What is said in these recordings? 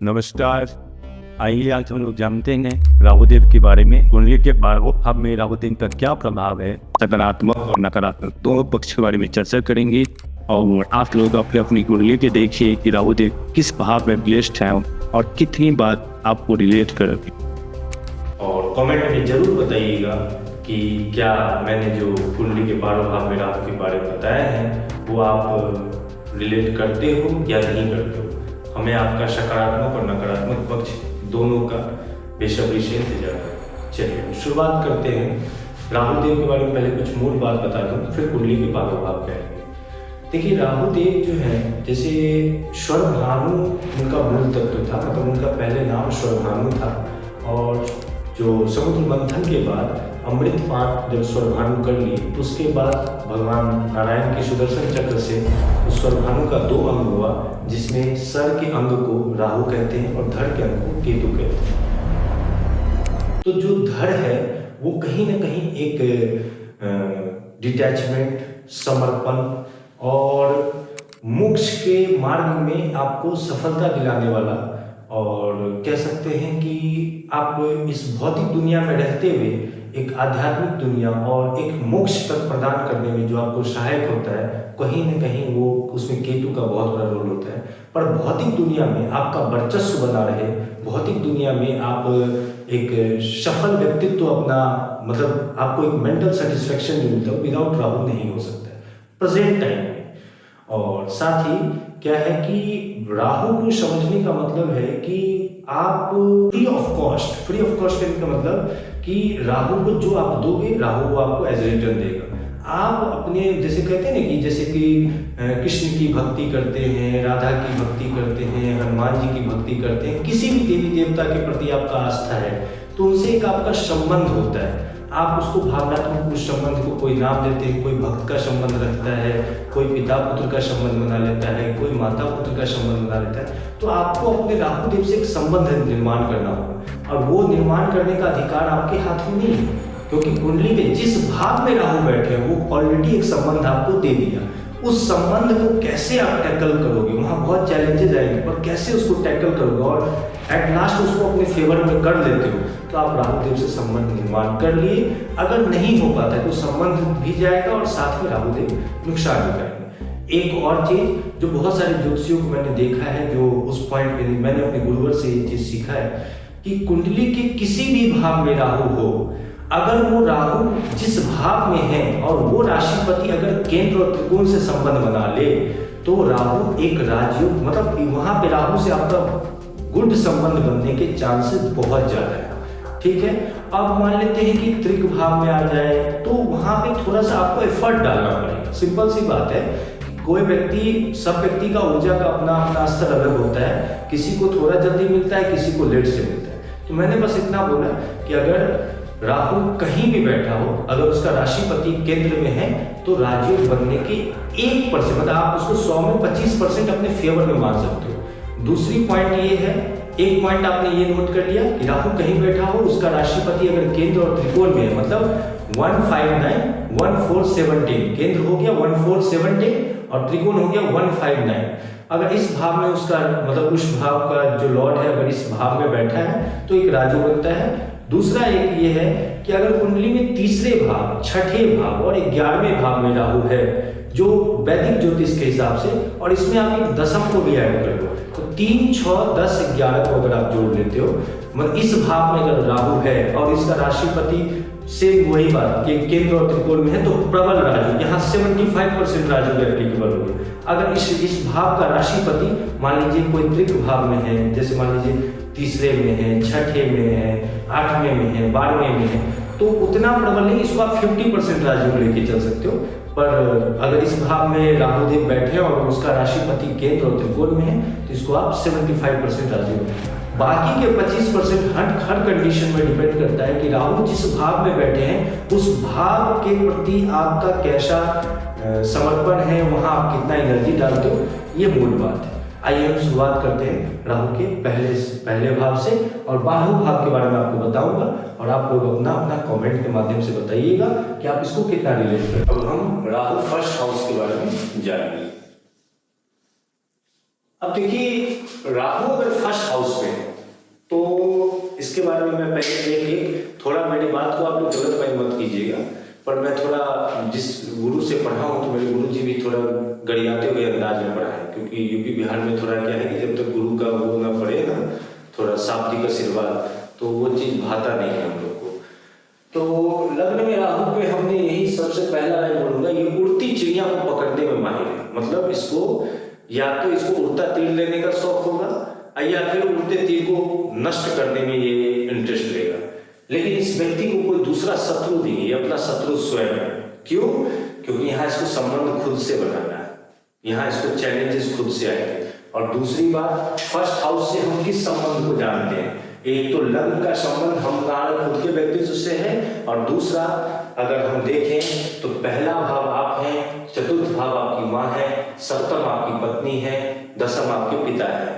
नमस्कार। आइए आज हम लोग जानते हैं राहुदेव के बारे में। कुंडली के भाव में राहुदेव का क्या प्रभाव है, सकारात्मक और नकारात्मक दोनों पक्ष के बारे में चर्चा करेंगे। और आप लोग अपनी कुंडली के देखिए कि राहुदेव किस भाव में ब्लेस्ड है और कितनी बात आपको रिलेट करेगी। और कमेंट में जरूर बताइएगा कि क्या मैंने जो कुंडली के 12 भाव में राहु के बारे में बताया है वो आप रिलेट करते हो या नहीं करते हो। हमें आपका सकारात्मक और नकारात्मक पक्ष दोनों का बेसब्री से इंतजार है। चलिए शुरुआत करते हैं। राहुदेव के बारे में पहले कुछ मूल बात बता दूं, फिर कुंडली के 12 भाव कहेंगे। देखिए राहुदेव जो है, जैसे स्वरभानु उनका मूल तत्व था, मतलब उनका पहले नाम स्वरभानु था। और जो समुद्र मंथन के बाद अमृत पान जब स्वरभानु कर लिए तो उसके बाद भगवान नारायण के सुदर्शन चक्र से उस स्वरभानु का 2 अंग हुआ, जिसमें सर के अंग को राहु कहते हैं और धड़ के अंग को केतु कहते हैं। तो जो धड़ है वो कहीं ना कहीं एक डिटैचमेंट, समर्पण और मोक्ष के मार्ग में आपको सफलता दिलाने वाला, और कह सकते हैं कि आप इस भौतिक दुनिया में रहते हुए एक आध्यात्मिक दुनिया और एक मोक्ष तक प्रदान करने में जो आपको सहायक होता है, कहीं न कहीं वो उसमें केतु का बहुत बड़ा रोल होता है। पर भौतिक दुनिया में आपका वर्चस्व बना रहे, भौतिक दुनिया में आप एक सफल व्यक्तित्व अपना, मतलब आपको एक मेंटल सेटिस्फेक्शन जो मिलता है, विदाउट राहु नहीं हो सकता है प्रेजेंट टाइम में। और साथ ही क्या है कि राहु को समझने का मतलब है कि आप फ्री ऑफ कॉस्ट करने का मतलब कि राहु को जो आप दोगे, राहु वो आपको एज रिटर्न देगा। आप अपने, जैसे कहते हैं ना कि जैसे कि कृष्ण की भक्ति करते हैं, राधा की भक्ति करते हैं, हनुमान जी की भक्ति करते हैं, किसी भी देवी देवता के प्रति आपका आस्था है तो उनसे एक आपका संबंध होता है। आप उसको भावनात्मक उस संबंध को कोई नाम देते हैं, कोई भक्त का संबंध रखता है, कोई पिता पुत्र का संबंध बना लेता है, कोई माता पुत्र का संबंध बना लेता है। तो आपको अपने राहुदेव से एक संबंध निर्माण करना होगा, और वो निर्माण करने का अधिकार आपके हाथ में नहीं है, क्योंकि कुंडली में जिस भाव में राहु बैठे हैं वो ऑलरेडी एक संबंध आपको दे दिया। उस संबंध को कैसे आप टैकल करोगे, वहाँ बहुत चैलेंजेस आएंगे, पर कैसे उसको टैकल करोगे और एट लास्ट उसको अपने फेवर में कर लेते हो, तो आप राहुदेव से संबंध निर्माण कर लिए। अगर नहीं हो पाता है तो संबंध भी जाएगा और साथ में राहुदेव नुकसान भी करेंगे। एक और चीज जो बहुत सारे ज्योतिषियों को मैंने देखा है, जो उस पॉइंट पे मैंने अपने गुरुवर से ये चीज सीखा है कि कुंडली के किसी भी भाव में राहु हो, अगर वो राहु जिस भाव में है और वो राशिपति अगर केंद्र और त्रिकोण से संबंध बना ले, तो राहु एक राजयोग, मतलब वहां पे राहु से आपका गुड संबंध बनने के चांसेस बहुत ज्यादा है। ठीक है, अब मान लेते हैं कि त्रिक भाव में आ जाए तो वहां पे थोड़ा सा आपको एफर्ट डालना पड़ेगा। सिंपल सी बात है, कोई व्यक्ति, सब व्यक्ति का ऊर्जा का अपना अपना स्तर अलग होता है, किसी को थोड़ा जल्दी मिलता है, किसी को लेट से मिलता है। तो मैंने बस इतना बोला कि अगर राहु कहीं भी बैठा हो, अगर उसका राशिपति केंद्र में है तो राजयोग बनने के 1%, मतलब आप उसको 100 में 25% अपने फेवर में मान सकते हो। दूसरी पॉइंट ये है, एक पॉइंट आपने ये नोट कर लिया कि राहु कहीं बैठा हो, उसका राशिपति अगर केंद्र और त्रिकोण में है, मतलब 159 1417, केंद्र हो गया 1417 और त्रिकोण हो गया 159। अगर इस भाव में उसका, मतलब उस भाव का जो लॉर्ड है अगर इस भाव में बैठा है तो एक राजयोग बनता है। दूसरा एक ये है कि अगर कुंडली में तीसरे भाव, छठे भाव और 11वें भाव में राहु है, जो वैदिक ज्योतिष के हिसाब से, और इसमें आप एक दशम को भी ऐड कर दो, तो 3, 6, 10, 11 को अगर आप जोड़ लेते हो, मतलब इस भाव में अगर राहु है और इसका राशिपति से वही बात कि केंद्र और त्रिकोण में है, तो प्रबल राजयोग, यहाँ 75% राजयोग एप्लीकेबल हो गया। अगर इस भाव का राशिपति मान लीजिए कोई त्रिक भाव में है, जैसे मान लीजिए तीसरे में है, छठे में है, 8वें में है, 12वें में है, तो उतना प्रबल नहीं, इसको आप 50% राजयोग लेके चल सकते हो। पर अगर इस भाव में राहुदेव बैठे और उसका राशिपति केंद्र और त्रिकोण में है तो इसको आप 75% राजयोग। बाकी के 25% हर कंडीशन में डिपेंड करता है कि राहु जिस भाव में बैठे हैं उस भाव के प्रति आपका कैसा समर्पण है, वहां आप कितना एनर्जी डालते हो, ये मूल बात है। आइए हम शुरुआत करते हैं राहु के पहले भाव से, और 12वें भाव के बारे में आपको बताऊंगा, और आप लोग अपना अपना कमेंट के माध्यम से बताइएगा कि आप इसको कितना रिलेट करते हैं। अब हम राहु फर्स्ट हाउस के बारे में जानेंगे। अब देखिए राहु अगर फर्स्ट हाउस में है तो इसके बारे में मैं पहले एक थोड़ा मेरी बात को आप लोग गलत माइंड मत कीजिएगा, पर मैं थोड़ा जिस गुरु से पढ़ा हूँ तो मेरे गुरु जी भी थोड़ा गड़ियाते हुए अंदाज में पढ़ा है, क्योंकि यूपी बिहार में थोड़ा क्या है कि जब तक गुरु का वो ना पड़े ना थोड़ा शाब्दिक आशीर्वाद तो वो चीज़ भाता नहीं है हम लोग को। तो लग्न में राहु पे हमने यही सबसे पहला लाइन बोलूंगा, ये उड़ती चिड़िया को पकड़ने में माहिर है। मतलब इसको या तो इसको उड़ता तीर लेने का शौक होगा या फिर उड़ते तीर को नष्ट करने में ये इंटरेस्ट लेगा, लेकिन इस व्यक्ति को कोई दूसरा शत्रु नहीं है, अपना शत्रु स्वयं है। क्यों? क्योंकि यहाँ इसको संबंध खुद से बनाना है, यहाँ इसको चैलेंजेस खुद से आएंगे। और दूसरी बात, फर्स्ट हाउस से हम किस संबंध को जानते हैं? एक तो लग्न का संबंध हम खुद के व्यक्तित्व से है, और दूसरा अगर हम देखें तो पहला भाव आप हैं, चतुर्थ भाव आपकी माँ है, सप्तम आपकी पत्नी है, दसम आपके पिता है।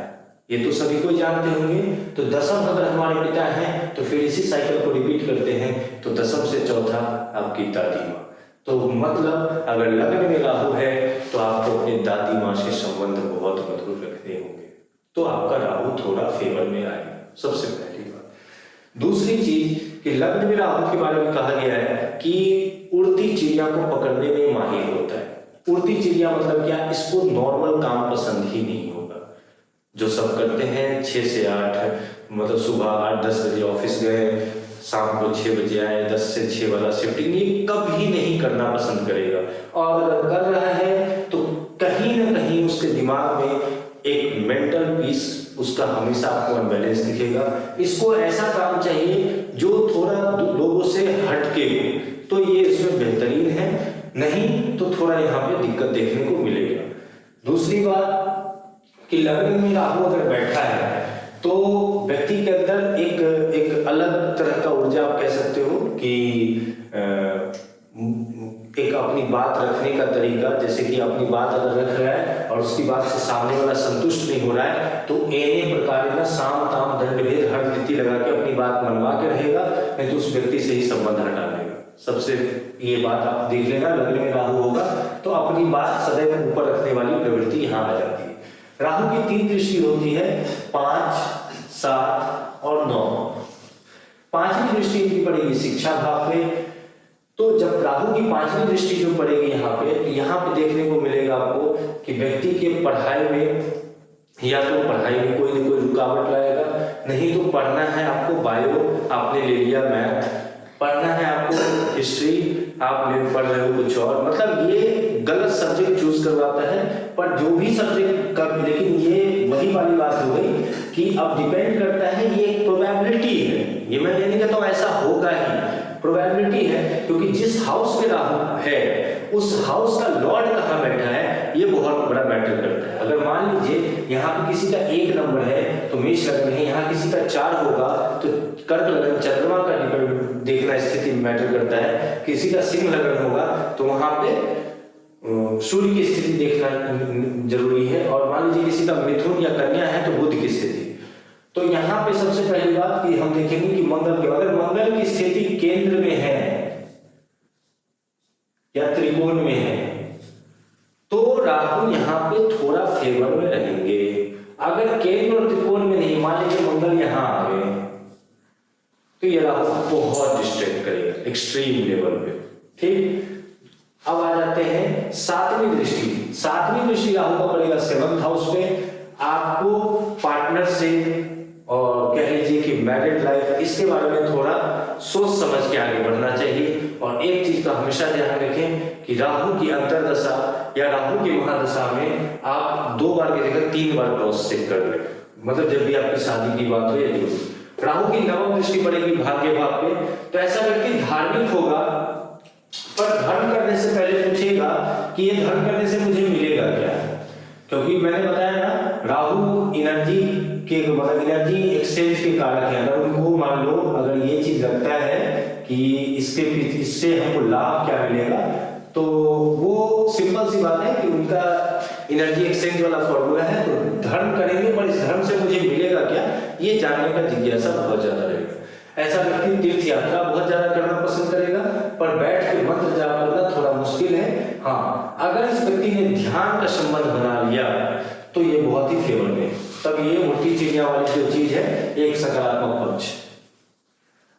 ये तो सभी को जानते होंगे। तो दसम अगर हमारे पिता हैं तो फिर इसी साइकिल को रिपीट करते हैं, तो दसम से चौथा आपकी दादी माँ। तो मतलब अगर लग्न में राहु है तो आपको अपनी दादी माँ से संबंध बहुत मधुर रखने होंगे, तो आपका राहु थोड़ा फेवर में आएगा, सबसे पहली बात। दूसरी चीज कि लग्न में राहु के बारे में कहा गया है कि उड़ती चिड़िया को पकड़ने में माहिर होता है। उड़ती चिड़िया मतलब क्या? इसको नॉर्मल काम पसंद ही नहीं होगा। जो सब करते हैं 6 से 8, मतलब सुबह 8-10 बजे ऑफिस गए, शाम को 6 बजे आए, 10 से 6 वाला शिफ्टिंग, ये कभी नहीं करना पसंद करेगा। और अगर कर रहा है तो कहीं ना कहीं उसके दिमाग में एक मेंटल पीस उसका हमेशा आपको अनबैलेंस दिखेगा। इसको ऐसा काम चाहिए जो थोड़ा लोगों से हटके हो, तो ये इसमें बेहतरीन है, नहीं तो थोड़ा यहाँ पे दिक्कत देखने को मिलेगा। दूसरी बात कि लग्न में राहु अगर बैठा है तो व्यक्ति के अंदर एक अलग तरह का ऊर्जा आप कह सकते हो कि एक अपनी बात रखने का तरीका, जैसे कि अपनी बात अगर रख रहा है और उसकी बात से सामने वाला संतुष्ट नहीं हो रहा है तो एने प्रकार ना साम ताम दंड भेद हर रीति लगा के अपनी बात मनवा के रहेगा, नहीं तो उस व्यक्ति से ही संबंध हटा लेगा। सबसे ये बात आप देख लेना, लग्न में राहु होगा तो अपनी बात सदैव ऊपर रखने वाली प्रवृत्ति यहाँ आ जाती है। राहु की 3 दृष्टि होती है, 5, 7 और 9। 5वीं दृष्टि इनकी पड़ेगी शिक्षा भाव पे। तो जब राहु की 5वीं दृष्टि जो पड़ेगी यहाँ पे, तो यहाँ पे देखने को मिलेगा आपको कि व्यक्ति के पढ़ाई में या तो पढ़ाई में कोई ना कोई रुकावट लाएगा, नहीं तो पढ़ना है आपको बायो, आपने ले लिया मैथ, पढ़ना है आपको हिस्ट्री, आप पढ़ रहे हो कुछ और, मतलब ये गलत सब्जेक्ट चूज करवाता है। पर जो भी सब्जेक्ट का, लेकिन ये वही वाली बात हो गई कि अब डिपेंड करता है, ये एक प्रोबेबिलिटी है, ये मैं नहीं कहता हूं ऐसा होगा ही, प्रोबेबिलिटी है, क्योंकि जिस हाउस में राहु है उस हाउस का लॉर्ड कहाँ बैठा है ये बहुत बड़ा मैटर करता है। अगर मान लीजिए यहाँ पे किसी का 1 नंबर है तो मेष लग्न है, यहाँ किसी का 4 होगा तो कर्क लग्न चंद्रमा का देखना स्थिति मैटर करता है, किसी का सिंह लग्न होगा तो वहां पे सूर्य की स्थिति देखना जरूरी है, और मान लीजिए किसी का मिथुन या कन्या है तो बुध की स्थिति। तो यहाँ पे सबसे पहली बात कि हम देखेंगे कि मंगल के, अगर मंगल की स्थिति केंद्र में है या त्रिकोण में है तो राहु यहाँ पे थोड़ा फेवर में रहेंगे। अगर केंद्र और त्रिकोण में नहीं, मान लीजिए मंगल यहाँ आ गए तो ये राहु बहुत डिस्ट्रैक्ट करेगा एक्सट्रीम लेवल पे। ठीक, अब आ जाते हैं 7वीं दृष्टि। 7वीं दृष्टि राहु का पड़ेगा 7th हाउस पे। आपको पार्टनर से और कह लीजिए कि मैरिड लाइफ, इसके बारे में थोड़ा सोच समझ के आगे बढ़ना चाहिए। और एक चीज का हमेशा ध्यान रखें कि राहु की अंतरदशा या राहु की महादशा में आप 2 बार की जगह 3 बार क्रॉस चेक कर लें, मतलब जब भी आपकी शादी की बात हो या जो। राहु की 9वीं दृष्टि पड़ेगी भाग्य भाव पे, तो ऐसा व्यक्ति धार्मिक होगा, पर धर्म करने से पहले पूछेगा कि ये धर्म करने से मुझे मिलेगा क्या, क्योंकि मैंने बताया ना राहु एनर्जी के, मतलब एनर्जी एक्सचेंज के कारक है। अगर उनको मान लो अगर ये चीज लगता है कि इससे हमको लाभ क्या मिलेगा, तो वो सिंपल सी बात है कि उनका एनर्जी एक्सचेंज वाला फॉर्मूला है, तो धर्म करेंगे पर इस धर्म से मुझे मिलेगा क्या, ये जानने का जिज्ञासा बहुत ज्यादा रहेगा। ऐसा व्यक्ति तीर्थ यात्रा बहुत ज्यादा करना पसंद करेगा, पर बैठ के मंत्र जाप करना थोड़ा मुश्किल है। हाँ, अगर इस व्यक्ति ने ध्यान का संबंध बना लिया तो ये बहुत ही फेवर में, तब ये उल्टी चिड़िया वाली जो चीज है एक सकारात्मक पक्ष।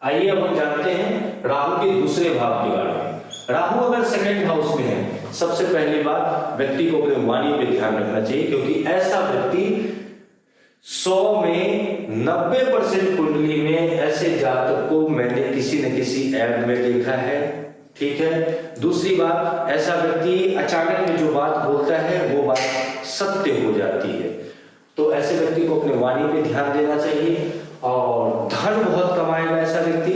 आइए अब हम जानते हैं राहु के दूसरे भाव के बारे में। राहु अगर सेकंड हाउस में है, सबसे पहली बात व्यक्ति को अपने वाणी पे ध्यान रखना चाहिए, क्योंकि ऐसा व्यक्ति 100 में 90% कुंडली में ऐसे जातक को मैंने किसी न किसी ऐड में देखा है। ठीक है। दूसरी बात, ऐसा व्यक्ति अचानक में जो बात बोलता है वो बात सत्य हो जाती है। तो ऐसे व्यक्ति को अपने वाणी पे ध्यान देना चाहिए। और धन बहुत कमाएगा ऐसा व्यक्ति,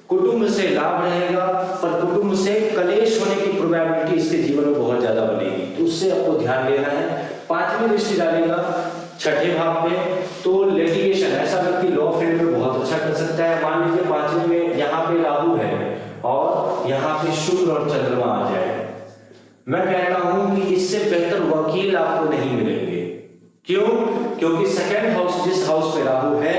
कुटुंब से लाभ रहेगा, पर कुटुंब से कलेश होने की प्रोबेबिलिटी इसके जीवन में बहुत ज्यादा बनेगी, तो उससे आपको ध्यान देना है। 5वीं दृष्टि डालेगा 6ठे भाव में, तो लिटिगेशन, ऐसा व्यक्ति लॉ फील्ड में बहुत अच्छा कर सकता है। मान लीजिए 5वीं में यहाँ पे राहु है और यहाँ पे शुक्र और चंद्रमा आ जाए, मैं कहता हूं कि इससे बेहतर वकील आपको नहीं मिलेंगे। क्यों? क्योंकि सेकंड हाउस, जिस हाउस पे राहु है,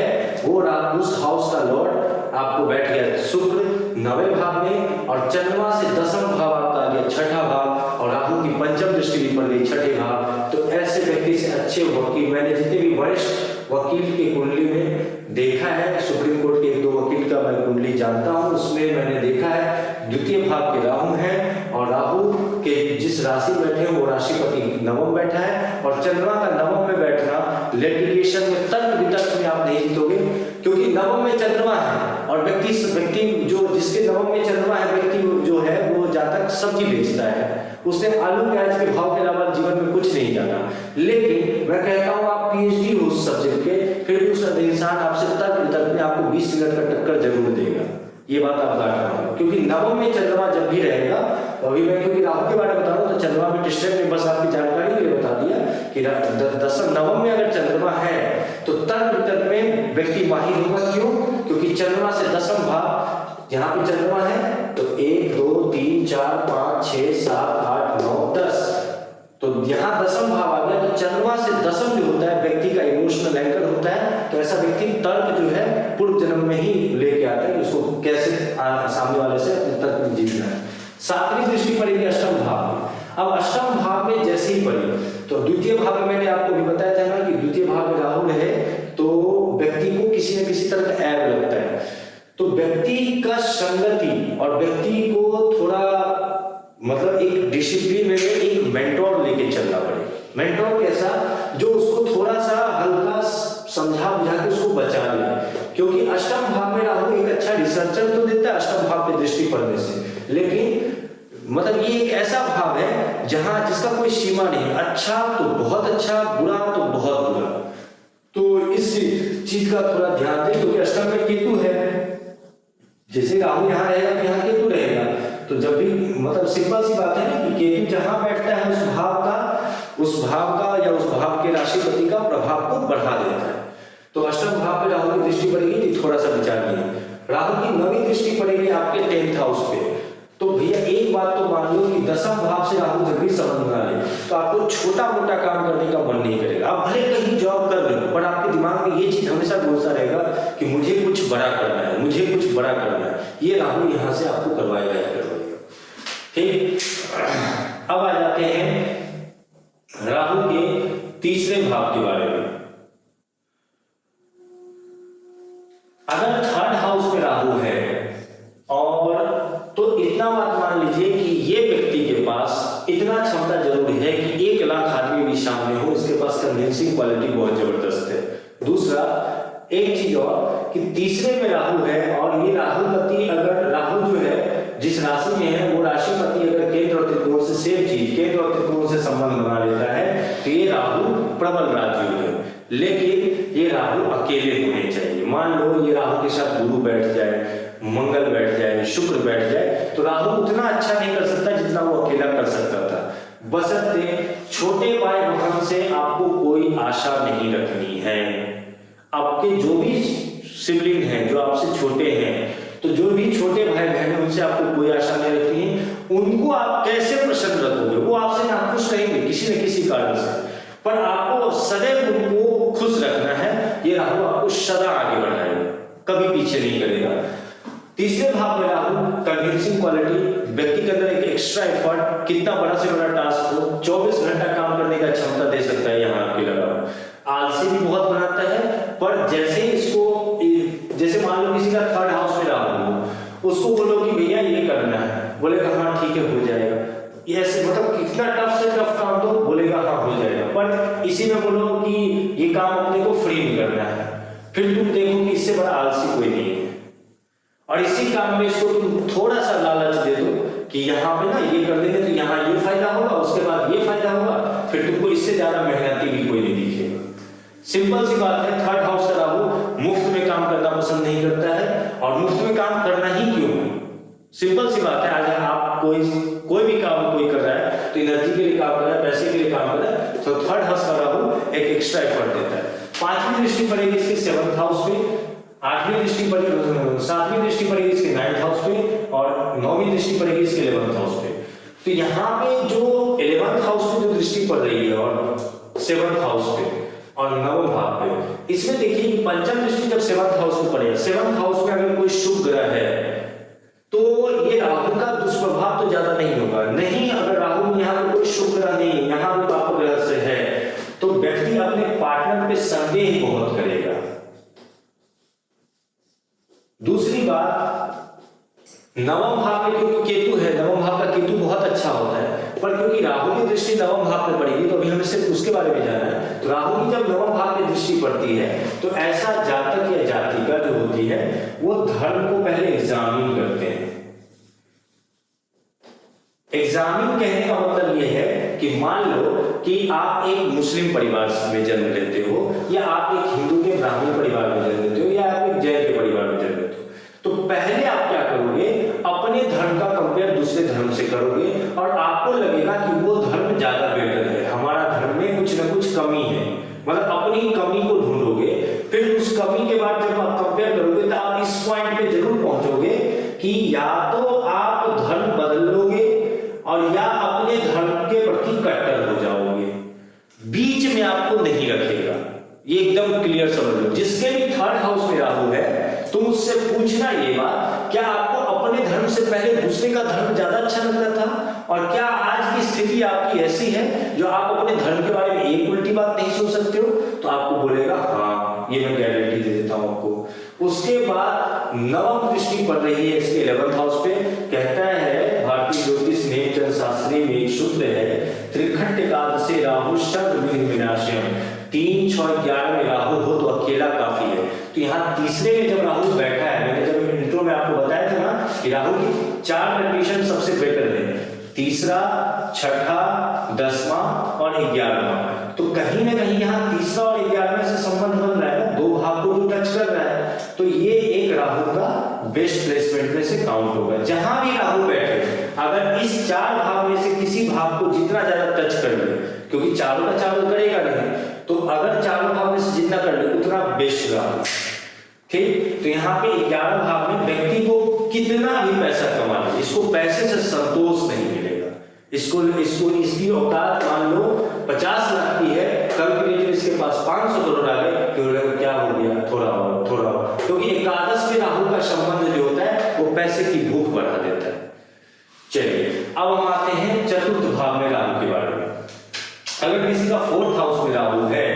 वो उस हाउस का लॉर्ड आपको बैठ गया शुक्र 9वें भाव में, और चंद्रमा से 10वां भाव आपका आ गया 6ठा भाव, और राहु की 5वीं दृष्टि भी पड़ गई 6ठे भाव। तो ऐसे व्यक्ति से अच्छे वकील, मैंने जितने भी वरिष्ठ वकील के कुंडली में देखा है, सुप्रीम कोर्ट के 1-2 वकील का मैं कुंडली जानता हूं, उसमें मैंने देखा है 2य भाव के राहु हैं, और राहु के जिस राशि बैठे हैं वो राशिपति 9वां बैठा है, और चंद्रमा का 9वां में बैठना लिटिगेशन में, तर्क वितर्क में आप नहीं जीतोगे, क्योंकि 9वां में चंद्रमा है, और व्यक्ति जो जिसके 9वां में चंद्रमा है, व्यक्ति जो है वो जातक सब्जी बेचता है, उसने आलू प्याज के भाव के अलावा जीवन में कुछ नहीं जाना। लेकिन मैं कहता हूं आप पीएचडी हो उस सब्जेक्ट के, फिर भी उस इंसान आपसे तर्क वितर्क में आपको 20 मिनट का टक्कर जरूर देगा। ये बात आप याद रखना, क्योंकि 9वां में चंद्रमा जब भी रहेगा, तो अभी मैं क्योंकि राहु के बारे में बता रहा हूं, तो चंद्रमा में डिस्ट्रिक्ट में बस आपकी जानकारी के लिए बता दिया कि 9वां में अगर चंद्रमा है तो तर्क वितर्क में व्यक्ति माहिर होगा। क्यों? क्योंकि चंद्रमा से 10वां भाव, यहाँ पे चंद्रमा है तो 1 2 3 4 5 6 7 8 9 10, तो यहाँ 10वां भाव आ गया, तो चंद्रमा से 10वां जो होता है व्यक्ति का इमोशनल एंकर होता है, तो ऐसा व्यक्ति तर्क जो है पूर्व जन्म में ही लेके आता है कि उसको कैसे सामने वाले से अपने तर्क में जीतना है। 7वीं दृष्टि पड़ेगी 8वें भाव में। अब 8वें भाव में जैसे ही पड़ी, तो 2य भाव में मैंने आपको भी बताया था ना कि 2य भाव में राहु रहे तो व्यक्ति को किसी न किसी तरह का ऐब लगता है, तो व्यक्ति का संगति और व्यक्ति को थोड़ा मतलब एक डिसिप्लिन में एक मेंटोर लेके चलना पड़ेगा। मेंटोर कैसा? जो उसको थोड़ा सा हल्का समझा बुझा के उसको बचा ले, क्योंकि 8वें भाव में राहु एक अच्छा रिसर्चर तो देता है 8वें भाव पे दृष्टि पड़ने से, लेकिन मतलब ये एक ऐसा भाव है जहां जिसका कोई सीमा नहीं, अच्छा तो बहुत अच्छा, बुरा तो बहुत बुरा। तो इस चीज का थोड़ा ध्यान दें, क्योंकि 8वें में केतु है, जैसे राहु यहाँ रहेगा तो यहाँ केतु रहेगा, तो जब भी मतलब सिंपल सी बात है ना कि केतु जहां बैठता है उस भाव का या उस भाव के राशिपति का प्रभाव को बढ़ा देता है। तो 8वें भाव पे राहु की दृष्टि पड़ेगी तो थोड़ा सा विचार नहीं। राहु की 9वीं दृष्टि पड़ेगी आपके 10th हाउस पे, तो भैया एक बात तो मान लो कि 10वें भाव से राहु जब भी संबंध बना ले तो आपको छोटा मोटा काम करने का मन नहीं करेगा। आप भले कहीं जॉब कर रहे हो, पर आपके दिमाग में ये चीज हमेशा घुसा रहेगा कि मुझे कुछ बड़ा करना है, मुझे कुछ बड़ा करना है। ये राहु यहाँ से आपको करवाएगा ही करवाएगा। ठीक, अब आ जाते हैं राहु के 3रे भाव के बारे में। अगर 3rd हाउस में राहु है और तो इतना बात मान लीजिए कि ये व्यक्ति के पास इतना क्षमता जरूर है कि 1 लाख आदमी भी सामने हो, इसके पास कन्विंसिंग क्वालिटी बहुत जबरदस्त है। दूसरा एक चीज और कि 3रे में राहु है, और ये राहुपति अगर राहु जो है जिस राशि में है वो राशिपति अगर केंद्र और त्रिकोण से सेम चीज केंद्र और त्रिकोण से संबंध बना लेता है तो ये राहु प्रबल राजयोग है। लेकिन ये राहु अकेले होने चाहिए। मान लो ये राहु के साथ गुरु बैठ जाए, मंगल बैठ जाए, शुक्र बैठ जाए, तो राहु उतना अच्छा नहीं कर सकता जितना वो अकेला कर सकता था। बशर्ते छोटे भाई बहन से आपको कोई आशा नहीं रखनी है। आपके जो भी सिबलिंग हैं जो आपसे छोटे हैं, तो जो भी छोटे भाई बहन हैं उनसे आपको कोई आशा नहीं रखनी है। उनको आप कैसे प्रसन्न रखोगे? वो आपसे नाखुश रहेंगे किसी न किसी कारण से, पर आपको सदैव उनको खुश रखना है। ये राहु आपको सदा आगे बढ़ाएगा, कभी पीछे नहीं करेगा। तीसरे भाव में राहु कन्विंसिंग क्वालिटी, व्यक्ति के अंदर एक एक्स्ट्रा एफर्ट, कितना बड़ा से बड़ा टास्क हो 24 घंटा काम करने का क्षमता दे सकता है यहाँ आपके लगाव। आलसी भी बहुत बनाता है, पर जैसे ही इसको, जैसे मान लो किसी का थर्ड हाउस में राहु हो, उसको बोलो कि भैया ये करना है, बोलेगा हाँ ठीक है हो जाएगा। ऐसे मतलब कितना टफ से टफ काम दो, बोलेगा हाँ हो जाएगा। पर इसी में बोलो कि ये काम अपने को फ्री में करना है, फिर तुम देखो कि इससे बड़ा आलसी कोई नहीं है। और इसी काम में इसको तुम थोड़ा सा लालच दे दो कि यहाँ पे ना ये कर देंगे तो यहाँ ये फायदा होगा, उसके बाद ये फायदा होगा, फिर तुमको इससे ज्यादा मेहनती भी कोई नहीं दिखेगा। सिंपल सी बात है, थर्ड हाउस का राहु मुफ्त में काम करना पसंद नहीं करता है, और मुफ्त में काम करना ही क्यों है, सिंपल सी बात है। आज आप कोई भी काम कोई कर रहा है तो एनर्जी के लिए काम कर रहा है, पैसे के लिए काम कर रहा है, तो थर्ड हाउस का राहु एक एक्स्ट्रा एफर्ट देता है। पांचवी दृष्टि पड़ेगी इसके 7th हाउस पे, आठवीं दृष्टि पड़ेगी, सातवीं दृष्टि पड़ेगी इसके 9th हाउस पे, और नौवीं दृष्टि पड़ेगी इसके 11th हाउस पे। तो यहाँ पे जो 11th हाउस पे जो दृष्टि पड़ रही है और 7th हाउस पे और 9वें भाव पे, इसमें देखिए कि पंचम दृष्टि जब 7th हाउस में पड़ेगा, 7th हाउस में अगर कोई शुभ ग्रह है तो ये राहु का दुष्प्रभाव तो ज्यादा नहीं होगा। नहीं, अगर राहु यहाँ पे कोई शुभ ग्रह नहीं, यहाँ पे पाप ग्रह से है, तो व्यक्ति अपने पार्टनर पे संदेह बहुत करेगा। दूसरी बात, नवम भाव में क्योंकि केतु है, नवम भाव का केतु बहुत अच्छा होता है, पर क्योंकि राहु की दृष्टि नवम भाव में पड़ेगी, तो अभी हमें सिर्फ उसके बारे में जाना है। तो राहु की जब नवम भाव में दृष्टि पड़ती है तो ऐसा जातक या जातिका जो होती है वो धर्म को पहले एग्जामिन करते हैं। एग्जामिन कहने का मतलब यह है कि मान लो कि आप एक मुस्लिम परिवार में जन्म लेते हो, या आप एक हिंदू के ब्राह्मण परिवार में जन्म लेते हो, या आप एक जैन के परिवार में जन्म लेते हो, तो पहले आप क्या करोगे, अपने धर्म का कंपेयर दूसरे धर्म से करोगे और आपको लगेगा कि वो धर्म ज्यादा बेटर है, हमारा धर्म में कुछ ना कुछ कमी है, मतलब अपनी कमी को ढूंढोगे। फिर उस कमी के बाद जब आप कंपेयर करोगे तो आप इस पॉइंट पे जरूर पहुंचोगे कि या तो आप धर्म बदल लोगे और या अपने धर्म के प्रति कट्टर हो जाओगे, बीच में आपको नहीं रखेगा। ये एकदम क्लियर समझ लो। जिसके भी थर्ड हाउस में राहु है, तुम उससे पूछना ये बात, क्या आपको अपने धर्म से पहले दूसरे का धर्म ज्यादा अच्छा लगता था, और क्या आज की स्थिति आपकी ऐसी है जो आप अपने धर्म के बारे में एक उल्टी बात नहीं सोच सकते हो? तो आपको बोलेगा हाँ, ये मैं गारंटी दे देता हूं आपको। उसके बाद नवम दृष्टि पड़ रही है इसके 11th हाउस पे। कहता है भारतीय ज्योतिष नेमचंद शास्त्री में एक सूत्र है, त्रिखंड एकादशे राहु शब्द विघ्न विनाशम, 3, 6, 11 में राहु हो तो अकेला काफी है। तो यहाँ तीसरे में जब राहु बैठा है, मैंने जब इंट्रो में आपको बताया था ना कि राहु की 4 कंडीशन सबसे बेटर है, तीसरा, छठा, 10वां और 11वां। तो कहीं ना कहीं यहाँ तीसरा और 11वें से संबंध बन रहा है, 2 भाव को जो टच कर रहा है, तो ये एक राहु का बेस्ट प्लेसमेंट में से काउंट होगा। जहां भी राहु बैठे, अगर इस 4 भाव में से किसी भाव को जितना ज्यादा टच कर ले, क्योंकि चारों का चारों करेगा नहीं, तो अगर चारों भाव में से जितना कर ले उतना बेस्ट राहु। ठीक, तो यहाँ पे 11 भाव में व्यक्ति को कितना भी पैसा कमा ले, इसको पैसे से संतोष नहीं मिलेगा। इसको इसकी औकात मान लो 50 लाख की है, कैलकुलेटर इसके पास 500 करोड़ आ गए, तो क्या हो गया, थोड़ा और, क्योंकि एकादश में राहु का संबंध जो होता है वो पैसे की भूख बढ़ा देता है। चलिए अब हम आते हैं चतुर्थ भाव में राहु के बारे में। अगर किसी का 4th हाउस में राहु है,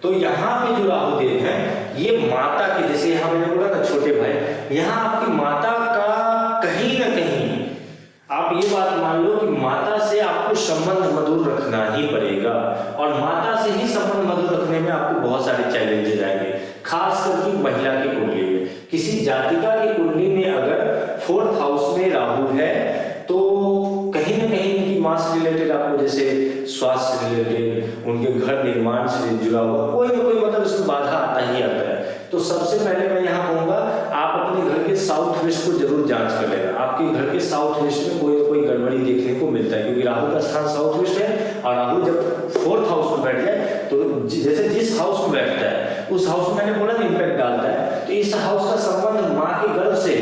तो यहाँ पे जो राहु देव है, ये माता के, जैसे यहाँ मैंने बोला ना छोटे भाई, यहाँ आपकी माता का कहीं ना कहीं आप ये बात मान लो कि माता से आपको संबंध मधुर रखना ही पड़ेगा, और माता से ही संबंध मधुर रखने में आपको बहुत सारे चैलेंजेस आएंगे, खास करके महिला की कुंडली में। किसी जातिका की कुंडली में अगर 4th हाउस में राहु है, तो कहीं ना कहीं उनकी मां से रिलेटेड आपको, जैसे स्वास्थ्य से रिलेटेड, उनके घर निर्माण से जुड़ा हुआ कोई ना कोई मतलब इसमें बाधा आता ही आता है। तो सबसे पहले मैं यहाँ कहूंगा, आप अपने घर के साउथ वेस्ट को जरूर जांच कर लेना। आपके घर के साउथ वेस्ट में कोई कोई गड़बड़ी देखने को मिलता है, क्योंकि राहु का स्थान साउथ वेस्ट है, और राहु जब 4th हाउस में बैठ जाए तो जैसे जिस हाउस में बैठता है उस हाउस में, मैंने बोला ना, इंपैक्ट डालता है। तो इस हाउस का संबंध माँ के गर्भ से,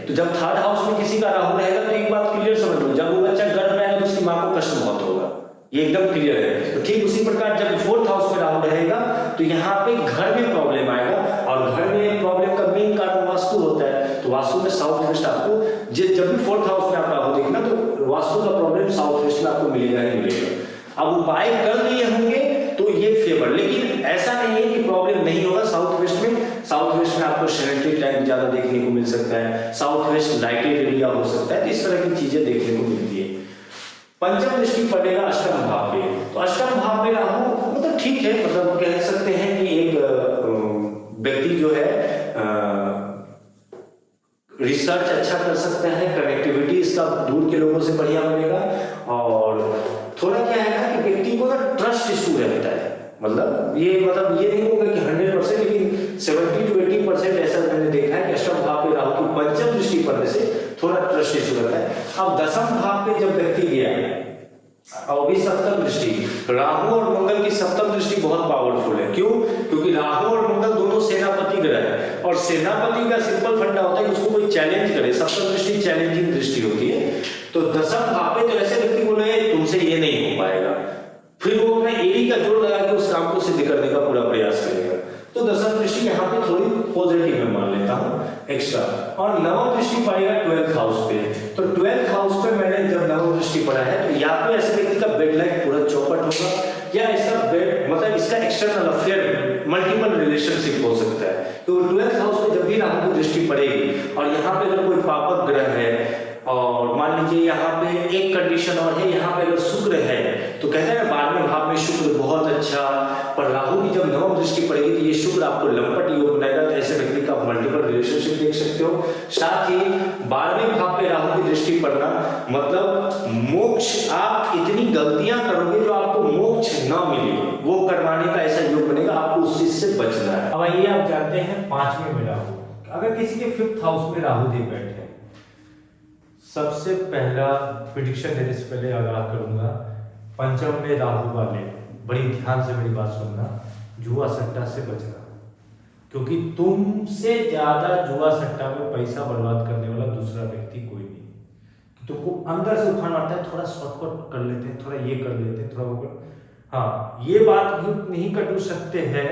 तो जब 3rd हाउस में किसी का राहु रहेगा तो एक बात क्लियर समझ लो, जब वो बच्चा गर्भ में आएगा तो उसकी माँ को कष्ट बहुत होगा, ये एकदम क्लियर है। तो ठीक उसी प्रकार जब 4th हाउस में राहु रहेगा तो यहाँ पे घर में प्रॉब्लम आएगा, और घर में प्रॉब्लम का मेन कारण वास्तु होता है। तो वास्तु में साउथ वेस्ट आपको जब भी 4th हाउस में आप राहु देखना तो वास्तु का प्रॉब्लम साउथ वेस्ट में आपको मिलेगा ही मिलेगा। अब उपाय कर लिए होंगे तो ये फेवर, लेकिन ऐसा नहीं है कि प्रॉब्लम नहीं होगा साउथ वेस्ट में। साउथ वेस्ट में आपको सैनिटरी टैंक ज्यादा देखने को मिल सकता है, साउथ वेस्ट लाइटेड एरिया हो सकता है, इस तरह की चीजें देखने को मिलती है। पंचम दृष्टि पड़ेगा अष्टम भाव पे, तो अष्टम भाव में राहु मतलब ठीक है, मतलब कह सकते हैं कि एक व्यक्ति जो है रिसर्च अच्छा कर सकता है, कनेक्टिविटी इसका दूर के लोगों से बढ़िया बनेगा, और थोड़ा क्या है ना कि व्यक्ति को ना ट्रस्ट इशू रहता है, मतलब ये नहीं होगा कि 100%, लेकिन 70 to 80% ऐसा मैंने देखा है कि अष्टम भाव पे राहु की पंचम दृष्टि पड़ने से थोड़ा ट्रस्ट इशू रहता है। अब दसम भाव पे जब व्यक्ति गया और भी सप्तम दृष्टि, राहु और मंगल की सप्तम दृष्टि बहुत पावरफुल है। क्यों? क्योंकि राहु और मंगल दोनों सेनापति ग्रह है, और सेनापति का सिंपल फंडा होता है कि उसको कोई चैलेंज करे। सप्तम दृष्टि चैलेंजिंग दृष्टि होती है, तो दसम भाव पे तो ऐसे व्यक्ति बोले तुमसे ये नहीं हो पाएगा, फिर वो अपने एड़ी का जोर लगा के उस काम को सिद्ध करने का पूरा प्रयास करेगा। तो दसम दृष्टि यहाँ पे थोड़ी पॉजिटिव में मान लेता हूँ एक्स्ट्रा। और नवम दृष्टि पड़ेगा 12th हाउस पे, तो 12th हाउस पे मैंने जब नवम दृष्टि पड़ा है तो या तो ऐसे व्यक्ति का बेड लाइफ पूरा चौपट होगा, या इसका बेड मतलब इसका एक्सटर्नल अफेयर मल्टीपल रिलेशनशिप हो सकता है। तो 12th हाउस पे जब भी राहु की दृष्टि पड़ेगी और यहाँ पे अगर कोई पापक ग्रह है, और मान लीजिए यहाँ पे एक कंडीशन और है, यहाँ पे अगर शुक्र है तो कहते हैं 12वें भाव में शुक्र बहुत अच्छा, पर राहु की जब नवम दृष्टि पड़ेगी तो ये शुक्र आपको लंपट योग बनाएगा। तो ऐसे व्यक्ति का मल्टीपल रिलेशनशिप देख सकते हो। साथ ही 12वें भाव पे राहु की दृष्टि पड़ना मतलब मोक्ष, आप इतनी गलतियां करोगे जो आपको मोक्ष न मिले वो करवाने का ऐसा योग बनेगा, आपको उस चीज से बचना है। अब ये आप जानते हैं 5वें में राहु, अगर किसी के 5th हाउस में राहु देव बैठे, सबसे पहला प्रिडिक्शन देने से पहले आगाह करूंगा, पंचम में राहु वाले बड़ी ध्यान से मेरी बात सुनना, जुआ सट्टा से बचना, क्योंकि तुमसे ज्यादा जुआ सट्टा में पैसा बर्बाद करने वाला दूसरा व्यक्ति कोई नहीं। तुमको अंदर से उठाना आता है, थोड़ा शॉर्टकट कर लेते हैं, थोड़ा ये कर लेते हैं, थोड़ा वो कर। हाँ, ये बात भी नहीं कटू सकते हैं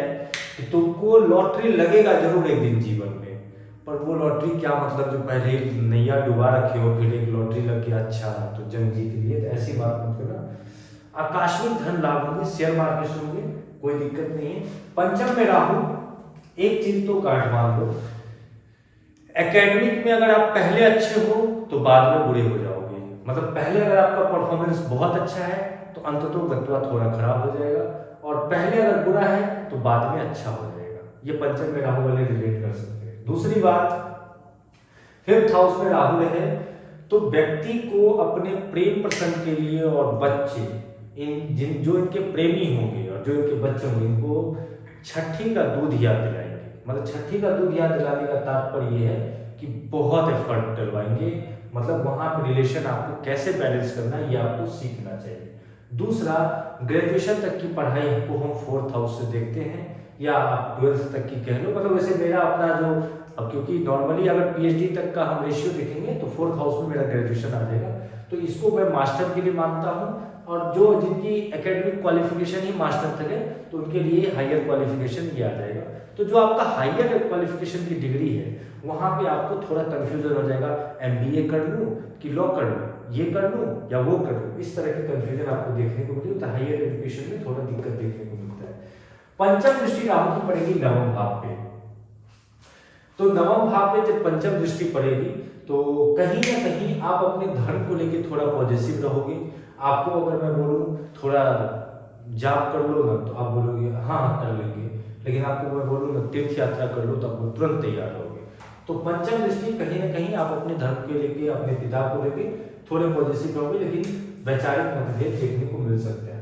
कि तुमको लॉटरी लगेगा जरूर एक दिन जीवन में, पर वो लॉटरी क्या मतलब जो पहले नैया डुबा रखे हो फिर एक लॉटरी लग गया अच्छा तो जंग जीत लिए, तो ऐसी बात मत करना। आकस्मिक धन लाभ होंगे, शेयर मार्केट से होंगे, कोई दिक्कत नहीं है। पंचम में राहु, एक चीज तो काट मान लो, एकेडमिक में अगर आप पहले अच्छे हो तो बाद में बुरे हो जाओगे। मतलब पहले अगर आपका परफॉर्मेंस बहुत अच्छा है तो अंततः गत्वा थोड़ा खराब हो जाएगा, और पहले अगर बुरा है तो बाद में अच्छा हो जाएगा। ये पंचम में राहु वाले रिलेट कर सकते हैं। दूसरी बात, 5th हाउस में राहु है तो व्यक्ति को अपने प्रेम प्रसंग के लिए और बच्चे जो इनके प्रेमी होंगे और जो इनके बच्चे होंगे इनको छठी का दूध याद दिलाएंगे। मतलब छठी का दूध याद दिलाने का तात्पर्य ये है कि बहुत एफर्ट डलवाएंगे, मतलब वहां पर रिलेशन आपको कैसे बैलेंस करना है ये आपको सीखना चाहिए। दूसरा, ग्रेजुएशन तक की पढ़ाई को हम 4th हाउस से देखते हैं, या आप 12th तक की कह लो। मतलब वैसे मेरा अपना जो, अब क्योंकि नॉर्मली अगर PhD तक का हम रेशियो देखेंगे तो 4th हाउस में मेरा ग्रेजुएशन आ जाएगा, तो इसको मैं मास्टर के लिए मानता हूँ। और जो जिनकी एकेडमिक क्वालिफिकेशन ही मास्टर तक है तो उनके लिए हायर क्वालिफिकेशन ये आ जाएगा। तो जो आपका हायर क्वालिफिकेशन की डिग्री है वहाँ पे आपको थोड़ा कंफ्यूजन हो जाएगा, MBA कर लूँ कि लॉ कर लूँ, ये कर लूँ या वो कर लूँ, इस तरह की कंफ्यूजन आपको देखने को मिलेगी। तो हायर एजुकेशन में थोड़ा दिक्कत देखने को मिलता है। पंचम दृष्टि राहु की पड़ेगी नवम भाव पे, तो नवम भाव पे जब पंचम दृष्टि पड़ेगी तो कहीं ना कहीं आप अपने धर्म को लेके थोड़ा पॉजिटिव रहोगे। आपको अगर मैं बोलूँ थोड़ा जाप कर लो ना तो आप बोलोगे हाँ कर लेंगे, लेकिन आपको मैं बोलूँ ना तीर्थ यात्रा कर लो तो आप तुरंत तैयार रहोगे। तो पंचम दृष्टि कहीं ना कहीं आप अपने धर्म के लेके, अपने पिता को लेके थोड़े पॉजिटिव रहोगे, लेकिन वैचारिक मतभेद देखने को मिल सकता है।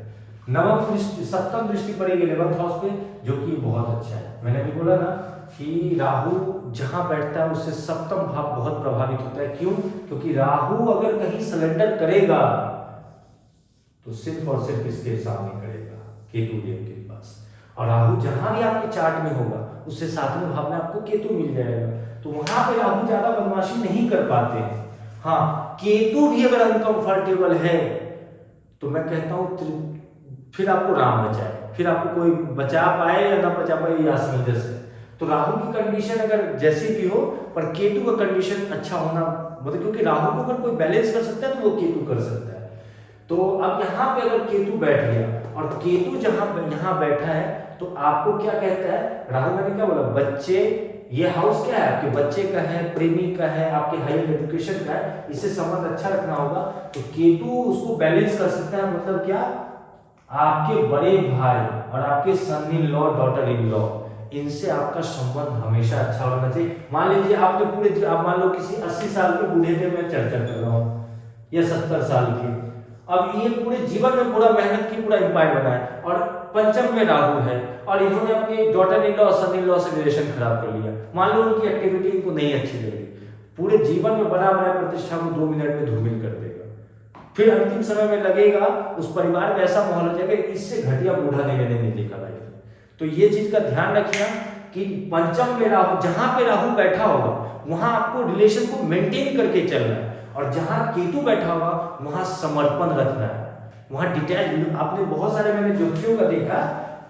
नवम दृष्टि, सप्तम दृष्टि पड़ेगी 11th हाउस पे, जो कि बहुत अच्छा है। मैंने भी बोला ना कि राहु जहां बैठता है उससे सप्तम भाव बहुत प्रभावित होता है। क्यों? क्योंकि राहु अगर कहीं सरेंडर करेगा तो सिर्फ और सिर्फ इसके सामने करेगा, केतु देव के पास। और राहु जहां भी आपके चार्ट में होगा उससे 7वें भाव में आपको केतु मिल जाएगा, तो वहां पे राहु ज्यादा बदमाशी नहीं कर पाते हैं। हाँ, केतु भी अगर अनकंफर्टेबल है तो मैं कहता हूँ फिर आपको राम बचाए, फिर आपको कोई बचा पाए या ना बचा पाए, ये असमंजस है। तो राहु की कंडीशन अगर जैसी भी हो, पर केतु का कंडीशन अच्छा होना, मतलब क्योंकि राहु को अगर कोई बैलेंस कर सकता है तो वो केतु कर सकता है। तो अब यहाँ पे अगर केतु बैठ गया और केतु यहाँ बैठा है तो आपको क्या कहता है, राहु मैंने क्या बोला, बच्चे, ये हाउस क्या है आपके बच्चे का है, प्रेमी का है, आपके हायर एजुकेशन का है, इससे संबंध अच्छा रखना होगा। तो केतु उसको बैलेंस कर सकता है, मतलब क्या, आपके बड़े भाई और आपके son in law, daughter in law, इनसे आपका संबंध हमेशा अच्छा होना चाहिए। मान लीजिए आपने पूरे, आप मान लो किसी 80 साल के बूढ़े पे मैं चर्चा कर रहा हूँ या 70 साल के, अब ये पूरे जीवन में पूरा मेहनत की, पूरा एम्पायर बना है और पंचम में राहु है और इन्होंने अपनी daughter in law, son in law से रिलेशन खराब कर लिया। मान लो उनकी एक्टिविटी इनको नहीं अच्छी लगी, पूरे जीवन में बना बनाया प्रतिष्ठा को 2 मिनट में धूमिल कर देगा। फिर अंतिम समय में लगेगा उस परिवार में ऐसा माहौल हो जाएगा, इससे घटिया बूढ़ा नहीं मैंने नहीं देखा भाई। तो ये चीज का ध्यान रखिए कि पंचम में राहु, जहां पे राहु बैठा होगा वहां आपको रिलेशन को मेंटेन करके चलना है, और जहां केतु बैठा होगा वहां समर्पण रखना है, वहां डिटैच। आपने बहुत सारे मैंने ज्योतिषियों का देखा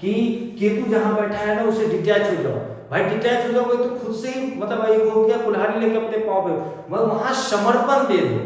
कि केतु जहां बैठा है ना, उसे डिटैच हो जाओ भाई, डिटैच हो जाओगे तो खुद से ही, मतलब एक हो गया कुल्हाड़ी लेके अपने पाँव पे, मतलब वहां समर्पण दे दो,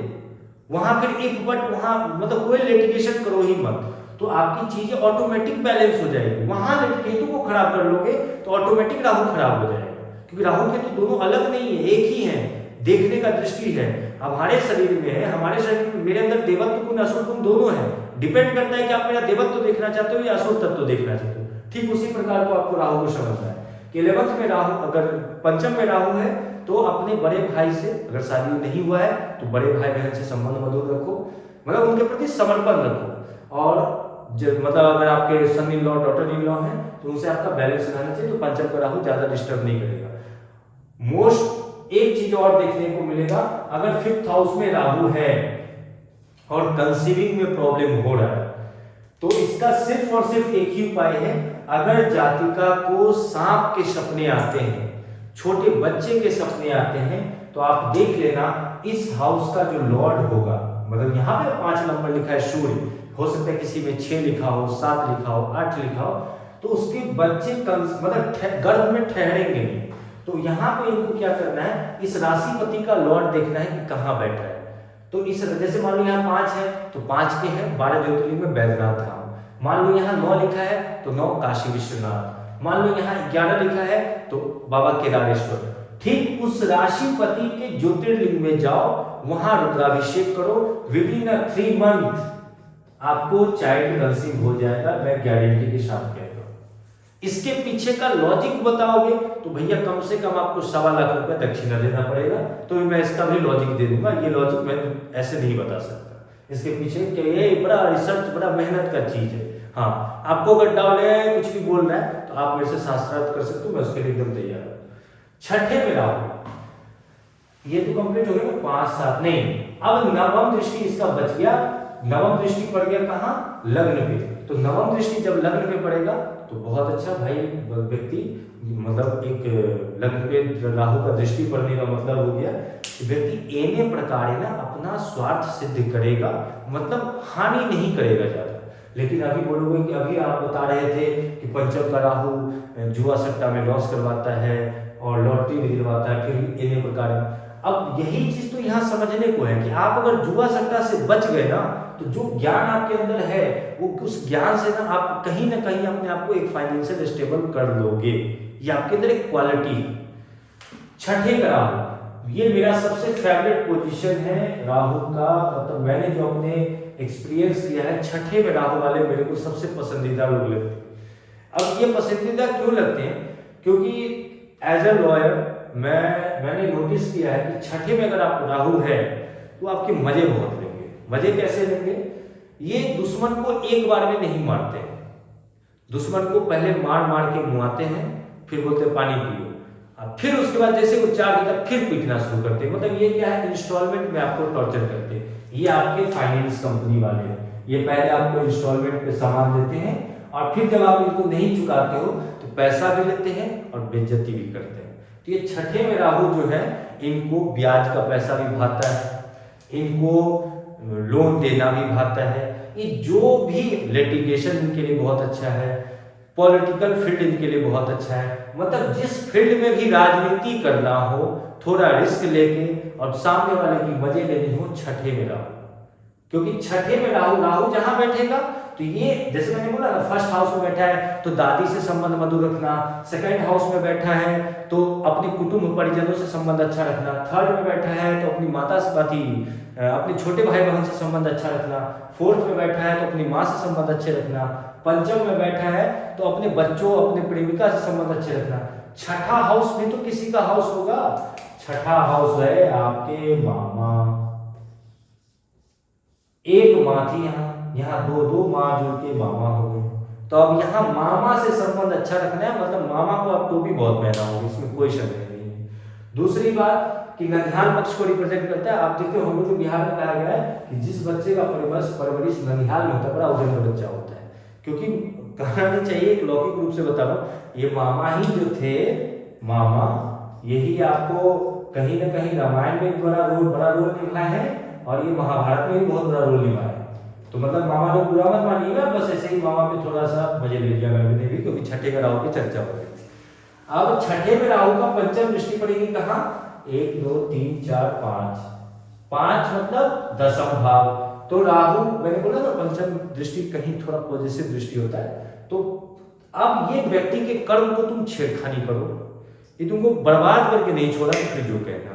वहां फिर एक बट वहां मतलब कोई लिटिगेशन करो ही मत, तो आपकी चीजें ऑटोमेटिक बैलेंस हो जाएगी। वहां केतु को खराब कर लोगे तो ऑटोमेटिक राहु खराब हो जाएगा, क्योंकि राहु केतु दोनों अलग नहीं है, एक ही है, देखने का दृष्टि है। हमारे शरीर में है, हमारे शरीर में, मेरे अंदर देवत्व गुण असुर गुण दोनों है, डिपेंड करता है कि आप मेरा देवत्व देखना चाहते हो या असुर तत्व देखना चाहते हो। ठीक उसी प्रकार को आपको राहु को समझना है कि 11th में राहु, अगर पंचम में राहु है तो अपने बड़े भाई से, अगर शादी नहीं हुआ है तो बड़े भाई बहन से संबंध मधुर रखो, मतलब उनके प्रति समर्पण रखो, और मतलब अगर आपके son in law, daughter in law है तो उनसे आपका बैलेंस रहना चाहिए, तो पंचम का राहु ज्यादा डिस्टर्ब नहीं करेगा। मोस्ट एक चीज और देखने को मिलेगा, अगर 5th हाउस में राहु है और कंसीविंग में प्रॉब्लम हो रहा है तो इसका सिर्फ और सिर्फ एक ही उपाय है, अगर जातिका को सांप के सपने आते हैं, छोटे बच्चे के सपने आते हैं, तो आप देख लेना इस हाउस का जो लॉर्ड होगा, मतलब यहाँ पे 5 नंबर लिखा है सूर्य, हो सकता है किसी में 6 लिखा हो, 7 लिखा हो, 8 लिखा हो, तो उसके बच्चे मतलब गर्भ में ठहरेंगे नहीं। तो यहाँ पे इनको क्या करना है, इस राशिपति का लॉर्ड देखना है कि कहाँ बैठा है। तो इस, जैसे मान लो यहाँ 5 है तो 5 के हैं 12 ज्योतिर्लिंग में बैद्यनाथ धाम, मान लो यहाँ 9 लिखा है तो 9 काशी विश्वनाथ, मान लो यहाँ 11 लिखा है तो बाबा केदारेश्वर। ठीक उस राशिपति के ज्योतिर्लिंग में जाओ, वहां रुद्राभिषेक करो, विद इन 3 मंथ आपको चाइल्ड कंसीव हो जाएगा, मैं गारंटी के साथ कहता हूं। इसके पीछे का लॉजिक बताओगे तो भैया कम से कम आपको 1.25 लाख रुपए दक्षिणा देना पड़ेगा, तो मैं इसका भी लॉजिक दे दूंगा, ये लॉजिक मैं ऐसे नहीं बता सकता, इसके पीछे ये बड़ा रिसर्च, बड़ा मेहनत का चीज है। हाँ, आपको अगर डाउट है, कुछ भी बोल रहा है तो आप मेरे से शास्त्रार्थ कर सकते हो, मैं उसके लिए एकदम तैयार हूं। 6ठे में राहु, ये तो कंप्लीट हो गया ना, 5 7 नहीं, अब नवम दृष्टि इसका बच गया, नवम दृष्टि पड़ गया कहाँ, लग्न पे। तो नवम दृष्टि जब लग्न पे पड़ेगा तो बहुत अच्छा भाई व्यक्ति, मतलब एक लग्न पे राहु का दृष्टि पड़ने का मतलब हो गया कि व्यक्ति एने प्रकार ना अपना स्वार्थ सिद्ध करेगा, मतलब हानि नहीं करेगा ज्यादा। लेकिन अभी बोलोगे कि अभी आप बता रहे थे कि पंचम का राहु जुआ सट्टा में लॉस करवाता है और लॉटरी भी दिलवाता है, फिर एने प्रकार। अब यही चीज तो यहाँ समझने को है कि आप अगर जुआ सट्टा से बच गए ना, तो जो ज्ञान आपके अंदर है वो उस ज्ञान से ना आप कहीं ना कहीं अपने आप को एक फाइनेंशियल स्टेबल कर लोगे, ये आपके अंदर एक क्वालिटी है। 6ठे का राहु, ये मेरा सबसे फेवरेट पोजीशन है राहु का, मतलब मैंने जो अपने एक्सपीरियंस किया है, 6ठे में राहु वाले मेरे को सबसे पसंदीदा लोग लगते हैं। अब ये पसंदीदा क्यों लगते हैं, क्योंकि एज अ लॉयर मैंने नोटिस किया है कि 6ठे में अगर आप राहु है तो आपके मजे बहुत लेंगे। मजे कैसे लेंगे, ये दुश्मन को एक बार में नहीं मारते, दुश्मन को पहले मार मार के मुआते हैं, फिर बोलते पानी पियो, फिर उसके बाद जैसे वो 4 देता फिर पीटना शुरू करते हैं। मतलब ये क्या है, इंस्टॉलमेंट में आपको टॉर्चर करते हैं। ये आपके फाइनेंस कंपनी वाले हैं, ये पहले आपको इंस्टॉलमेंट पे सामान देते हैं और फिर जब आप इनको नहीं चुकाते हो तो पैसा भी लेते हैं और बेइज्जती भी करते हैं। तो ये 6ठे में राहु जो है, इनको ब्याज का पैसा भी भाता है, इनको लोन देना भी भाता है, ये जो भी लिटिगेशन इनके लिए बहुत अच्छा है। पॉलिटिकल फील्ड इनके लिए बहुत अच्छा है। मतलब जिस फील्ड में भी राजनीति करना हो, थोड़ा रिस्क लेके और सामने वाले की मजे लेनी हो, छठे में राहु। क्योंकि छठे में राहु, राहु जहां बैठेगा तो ये, जैसे मैंने बोला ना, फर्स्ट हाउस में बैठा है तो दादी से संबंध मधुर रखना, सेकंड हाउस में बैठा है तो अपने कुटुंब परिजनों से संबंध अच्छा रखना, थर्ड में बैठा है तो अपनी माता से अपने छोटे भाई बहन से संबंध अच्छा रखना, फोर्थ में बैठा है तो अपनी माँ से संबंध अच्छे रखना, पंचम में बैठा है तो अपने बच्चों, अपने प्रेमिका से संबंध अच्छे रखना। छठा हाउस भी तो किसी का हाउस होगा। छठा हाउस है आपके मामा, एक माँ थी यहाँ दो माँ जुड़ के मामा हो गए। तो अब यहाँ मामा से संबंध अच्छा रखना है, मतलब मामा को अब तो भी बहुत पहना होगा, इसमें कोई शक नहीं है। दूसरी बात कि ननिहाल पक्ष को रिप्रेजेंट करता है। आप देखते हो हम लोग के बिहार में कहा गया है कि जिस बच्चे का परवरिश ननिहाल में होता है बड़ा उजर बच्चा होता है। क्योंकि कहना नहीं चाहिए, एक लौकिक रूप से बता रहा हूँ, ये मामा ही जो थे, मामा यही आपको कहीं ना कहीं रामायण में बड़ा रोल निभाया है और ये महाभारत में भी बहुत बड़ा रोल निभाया है। तो मतलब मामा लोग बुरा मत मानिएगा, बस ऐसे ही मामा पे थोड़ा सा मजे ले लिया मैंने भी, क्योंकि छठे का राहु की चर्चा हो रही थी। अब छठे में राहु का पंचम दृष्टि पड़ेगी कहाँ? 1 2 3 4 5 मतलब दसम भाव। तो राहु, मैंने बोला ना पंचम दृष्टि कहीं थोड़ा पॉजिटिव दृष्टि होता है। तो अब ये व्यक्ति के कर्म को तुम छेड़खानी करो, ये तुमको बर्बाद करके नहीं छोड़ा तो फिर जो कहना।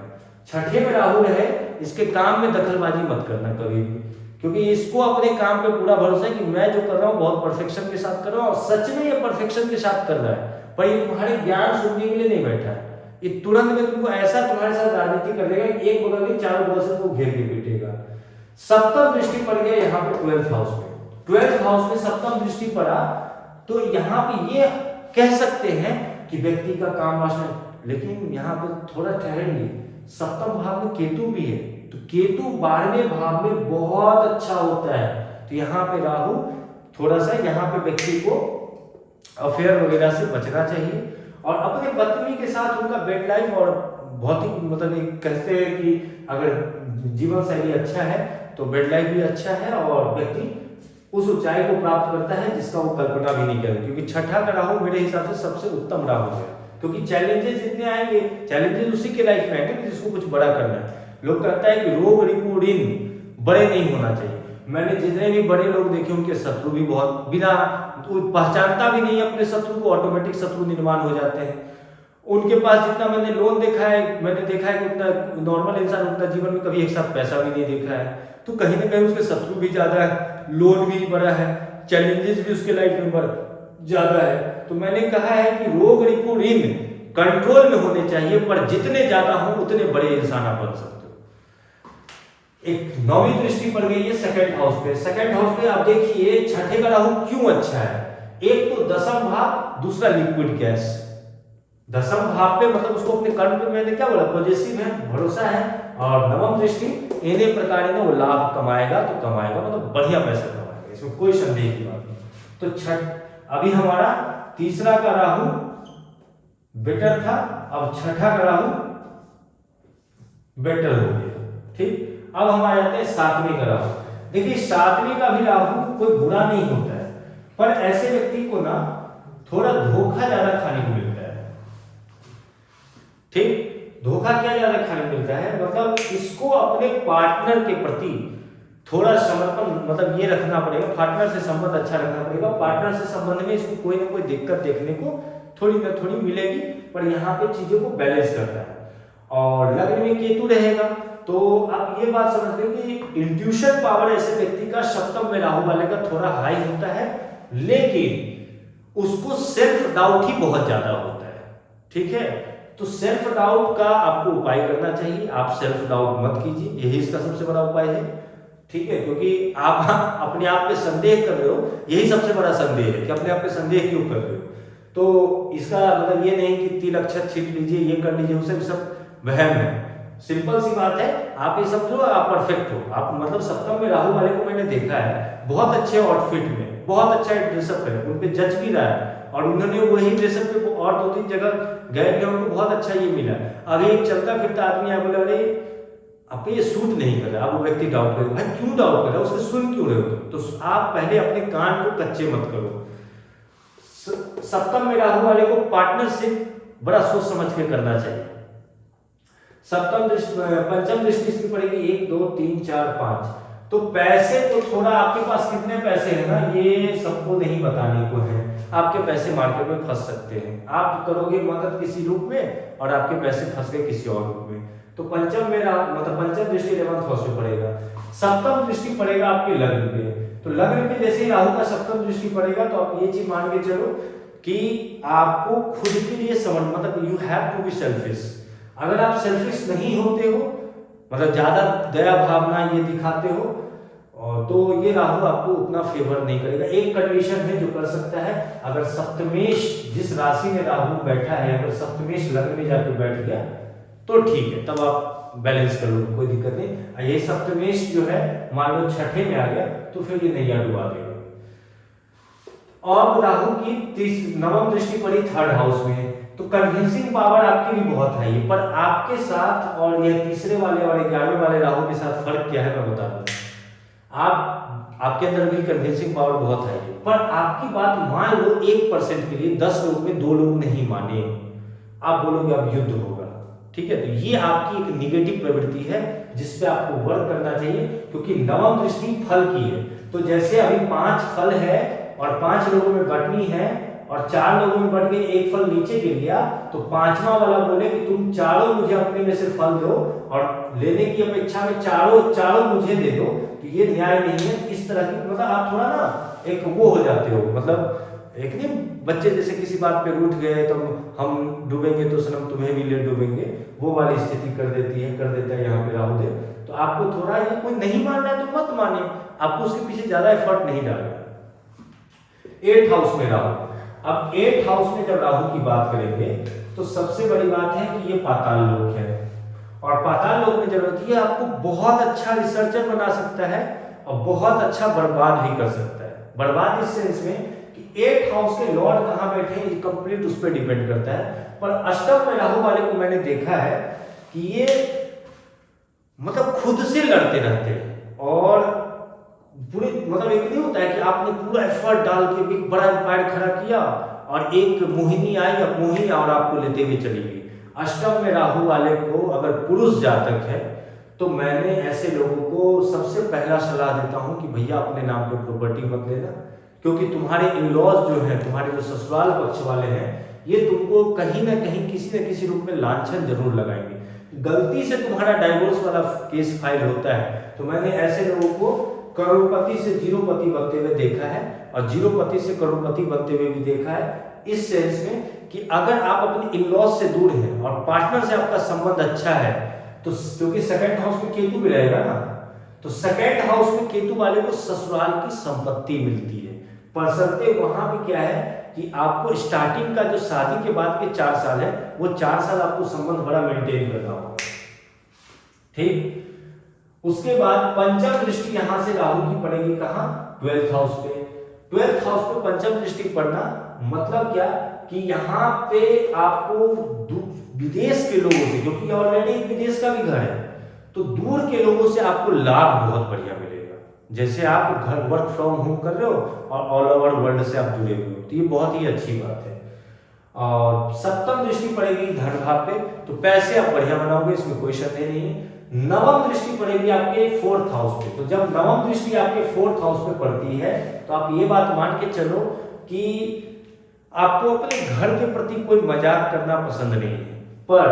छठे में राहु रहे, इसके काम में दखलबाजी मत करना कभी भी, क्योंकि इसको अपने काम पे पूरा भरोसा है कि मैं जो कर रहा हूँ बहुत परफेक्शन के साथ कर रहा हूँ, और सच में ये परफेक्शन के साथ कर रहा है, पर ये तुम्हारे ज्ञान सुनने के लिए नहीं बैठा है। ये तुरंत में तुमको ऐसा तुम्हारे साथ राजनीति कर देगा, एक बगल में चारों बगल से तुमको घेर के पीटेगा। सप्तम दृष्टि पड़ गया यहाँ पे 12th हाउस में। 12th हाउस में सप्तम दृष्टि पड़ा तो यहाँ पे ये कह सकते हैं कि व्यक्ति का काम वासना, लेकिन यहाँ पे थोड़ा ठहरेंगे, सप्तम भाव में केतु भी है, तो केतु 12वें भाव में बहुत अच्छा होता है। तो यहाँ पे राहु थोड़ा सा, यहाँ पे व्यक्ति को अफेयर वगैरह से बचना चाहिए, और अपने पत्नी के साथ उनका बेड लाइफ और भौतिक, मतलब कहते हैं कि अगर जीवन शैली अच्छा है तो बेड लाइफ भी अच्छा है और व्यक्ति उस ऊंचाई को प्राप्त करता है जिसका वो कल्पना भी नहीं करे। क्योंकि छठा का राहु मेरे हिसाब से सबसे उत्तम राहु है, क्योंकि चैलेंजेस जितने आएंगे, चैलेंजेस उसी के लाइफ में आएंगे जिसको कुछ बड़ा करना है। लोग कहता है कि रोग रिपू ऋण बड़े नहीं होना चाहिए। मैंने जितने भी बड़े लोग देखे उनके शत्रु भी बहुत, बिना पहचानता भी नहीं अपने शत्रु को, ऑटोमेटिक शत्रु निर्माण हो जाते हैं। उनके पास जितना मैंने लोन देखा है, मैंने देखा है कि उतना नॉर्मल इंसान उतना जीवन में कभी एक साथ पैसा भी नहीं देखा है। तो कहीं ना कहीं उसके शत्रु भी ज्यादा है, लोन भी बड़ा है, चैलेंजेस भी उसके लाइफ में ज्यादा है। तो मैंने कहा है कि रोग रिपू ऋण कंट्रोल में होने चाहिए, पर जितने ज्यादा हो उतने बड़े इंसान आप बन सकते हो। एक 9वीं दृष्टि पड़ गई है सेकंड हाउस पे। सेकंड हाउस पे आप देखिए छठे का राहु क्यों अच्छा है। एक तो दसम भाव, दूसरा लिक्विड गैस। दसम भाव पे मतलब उसको अपने कर्म पे, मैंने क्या बोला, पॉजिटिव है, भरोसा है, और नवम दृष्टि इन्हें प्रकार वो लाभ कमाएगा तो कमाएगा, मतलब बढ़िया पैसा कमाएगा, इसमें कोई संदेह की बात नहीं। तो छठ, अभी हमारा तीसरा का राहु बेटर था, अब छठा का राहु बेटर हो गया। ठीक, अब हम आ जाते हैं 7वें का राहु। देखिए 7वें का भी राहु कोई बुरा नहीं होता है, पर ऐसे व्यक्ति को ना थोड़ा धोखा ज्यादा खाने को मिलता है। ठीक, धोखा क्या ज्यादा खाने को मिलता है, मतलब इसको अपने पार्टनर के प्रति थोड़ा समर्पण, मतलब ये रखना पड़ेगा, पार्टनर से संबंध अच्छा रखना पड़ेगा। पार्टनर से संबंध में इसको कोई ना कोई दिक्कत देखने को थोड़ी ना थोड़ी मिलेगी, पर यहाँ पे चीजों को बैलेंस करता है। और लग्न में केतु रहेगा तो आप ये बात समझ लें कि इंट्यूशन पावर ऐसे व्यक्ति का सप्तम में राहु वाले का थोड़ा हाई होता है, लेकिन उसको सेल्फ डाउट ही बहुत ज्यादा होता है। ठीक है, तो सेल्फ डाउट का आपको उपाय करना चाहिए। आप सेल्फ डाउट मत कीजिए, यही इसका सबसे बड़ा उपाय है। ठीक है, क्योंकि आप अपने आप पे संदेह कर रहे हो, यही सबसे बड़ा संदेह है कि अपने आप पे संदेह क्यों कर रहे हो। तो इसका मतलब ये नहीं कि तिल अक्षत छीट लीजिए, ये कर लीजिए, उसे भी सब वहम है। सिंपल सी बात है, आप ये समझो आप परफेक्ट हो। आप मतलब सप्तम में राहु वाले को मैंने देखा है बहुत अच्छे आउटफिट में, बहुत अच्छा ड्रेसअप है, उन पे जज भी रहा है, और उन्होंने वही ड्रेसअप पे और 2-3 जगह गए भी, उनको बहुत अच्छा ये मिला। अभी एक चलता फिरता आदमी आया, बोला अरे आपको ये सूट नहीं कर रहा, अब वो व्यक्ति डाउट करे, भाई क्यों डाउट कर रहा है, उसके सुन क्यों रहे हो? तो आप पहले अपने कान को कच्चे मत करो। सप्तम में राहु वाले को पार्टनरशिप बड़ा सोच समझ के करना चाहिए। सप्तम दृष्टि, पंचम दृष्टि इसकी पड़ेगी 1 2 3 4 5। तो पैसे तो थोड़ा आपके पास कितने पैसे हैं ना, ये सबको नहीं बताने को है। आपके पैसे मार्केट में फंस सकते हैं, आप करोगे मदद किसी रूप में और आपके पैसे फंस गए किसी और रूप में। तो पंचम में मतलब पंचम दृष्टि 11th हाउस में पड़ेगा। सप्तम दृष्टि पड़ेगा आपके लग्न पे। तो लग्न पे जैसे ही राहु का सप्तम दृष्टि पड़ेगा तो आप ये चीज मान के चलो कि आपको खुद के लिए समझ, मतलब you have to be selfish. अगर आप सेल्फिश नहीं होते हो, मतलब ज्यादा दया भावना ये दिखाते हो, तो ये राहु आपको उतना फेवर नहीं करेगा। एक कंडीशन है जो कर सकता है, अगर सप्तमेश जिस राशि में राहु बैठा है, अगर सप्तमेश लग्न में जाकर बैठ गया तो ठीक है, तब आप बैलेंस कर लो, कोई दिक्कत नहीं। ये सप्तमेश जो है मान लो छठे में आ गया तो फिर ये नैया डुबा देगा। और राहु की नवम दृष्टि पड़ी 3rd हाउस में, तो कन्विंसिंग पावर आपकी भी बहुत है ये, पर आपके साथ और ये तीसरे वाले और 11वें वाले राहु के साथ फर्क क्या है मैं बता दूं। आपके अंदर भी कन्विंसिंग पावर बहुत है, पर आपकी बात मान लो 1% के लिए 10 लोग में 2 लोग नहीं माने, आप बोलोगे अब युद्ध होगा, ठीक है। तो ये आपकी एक निगेटिव प्रवृत्ति है जिस पे आपको वर्क करना चाहिए, क्योंकि नवम दृष्टि फल की है। तो जैसे अभी 5 फल है और 5 लोगों में बंटनी है और 4 लोगों में बंट गई, एक फल नीचे गिर गया, तो 5वां वाला बोले कि तुम चारों मुझे अपने में से फल दो और लेने की अपेक्षा में चारों मुझे दे दो, तो ये न्याय नहीं है। इस तरह की मतलब आप थोड़ा ना एक वो हो जाते हो, मतलब एक नहीं बच्चे जैसे किसी बात पे रूठ गए तो हम डूबेंगे तो सनम तुम्हें भी ले डूबेंगे, वो वाली स्थिति कर देता है यहाँ पे राहुदेव। तो आपको थोड़ा ये कोई नहीं मान रहा है तो मत माने, आपको उसके पीछे ज्यादा एफर्ट नहीं डालना। 8th हाउस में राहु, अब 8th हाउस में जब राहु की बात करेंगे तो सबसे बड़ी बात है कि ये पाताल लोक है, और पाताल लोक में जरूरत है आपको बहुत अच्छा रिसर्चर बना सकता है और बहुत अच्छा बर्बाद भी कर सकता है। बर्बाद इस सेंस में कि 8th हाउस के लॉर्ड कहां बैठे हैं कंप्लीट उस पर डिपेंड करता है। पर अष्टम में राहु वाले को मैंने देखा है कि ये मतलब खुद से लड़ते रहते हैं, और पूरे मतलब एक नहीं होता है कि आपने पूरा एफर्ट डाल के एक बड़ा एम्पायर खड़ा किया और एक मोहिनी आई या मोहिनी और आपको लेते हुए चली गई। अष्टम में राहु वाले को अगर पुरुष जातक है तो मैंने ऐसे लोगों को सबसे पहला सलाह देता हूं कि भैया अपने नाम पे प्रॉपर्टी मत लेना, क्योंकि तुम्हारे इन-लॉज जो है, तुम्हारे जो ससुराल पक्ष वाले हैं, ये तुमको कहीं ना कहीं किसी न किसी रूप में लांछन जरूर लगाएंगे। गलती से तुम्हारा डाइवोर्स वाला केस फाइल होता है तो मैंने ऐसे लोगों को करोड़पति से जीरोपति बनते हुए देखा है और जीरोपति से करोड़पति बनते हुए भी देखा है, इस सेंस में कि अगर आप अपने इन-लॉज से दूर हैं और पार्टनर से आपका संबंध अच्छा है, तो क्योंकि 2nd हाउस में केतु भी रहेगा ना, तो 2nd हाउस में केतु वाले को ससुराल की संपत्ति मिलती है। परसरते वहां भी क्या है कि आपको स्टार्टिंग का जो शादी के बाद के 4 साल है, वो 4 साल आपको संबंध बड़ा मेंटेन करना होगा, ठीक। उसके बाद पंचम दृष्टि यहां से राहु की पड़ेगी कहां, 12th हाउस पे। 12th हाउस पे पंचम दृष्टि पड़ना मतलब क्या कि यहाँ पे आपको विदेश के लोगों से, क्योंकि ऑलरेडी विदेश का भी घर है, तो दूर के लोगों से आपको लाभ बहुत बढ़िया मिलेगा। जैसे आप घर वर्क फ्रॉम होम कर रहे हो और ऑल ओवर वर्ल्ड से आप जुड़े हुए हो, तो ये बहुत ही अच्छी बात है। और सप्तम दृष्टि पड़ेगी धन भाव पे, तो पैसे आप बढ़िया बनाओगे, इसमें कोई शक नहीं है। नवम दृष्टि पड़ेगी आपके 4th हाउस पे, तो जब नवम दृष्टि आपके 4th हाउस पे पड़ती है तो आप ये बात मान के चलो कि आपको अपने घर के प्रति कोई मजाक करना पसंद नहीं है, पर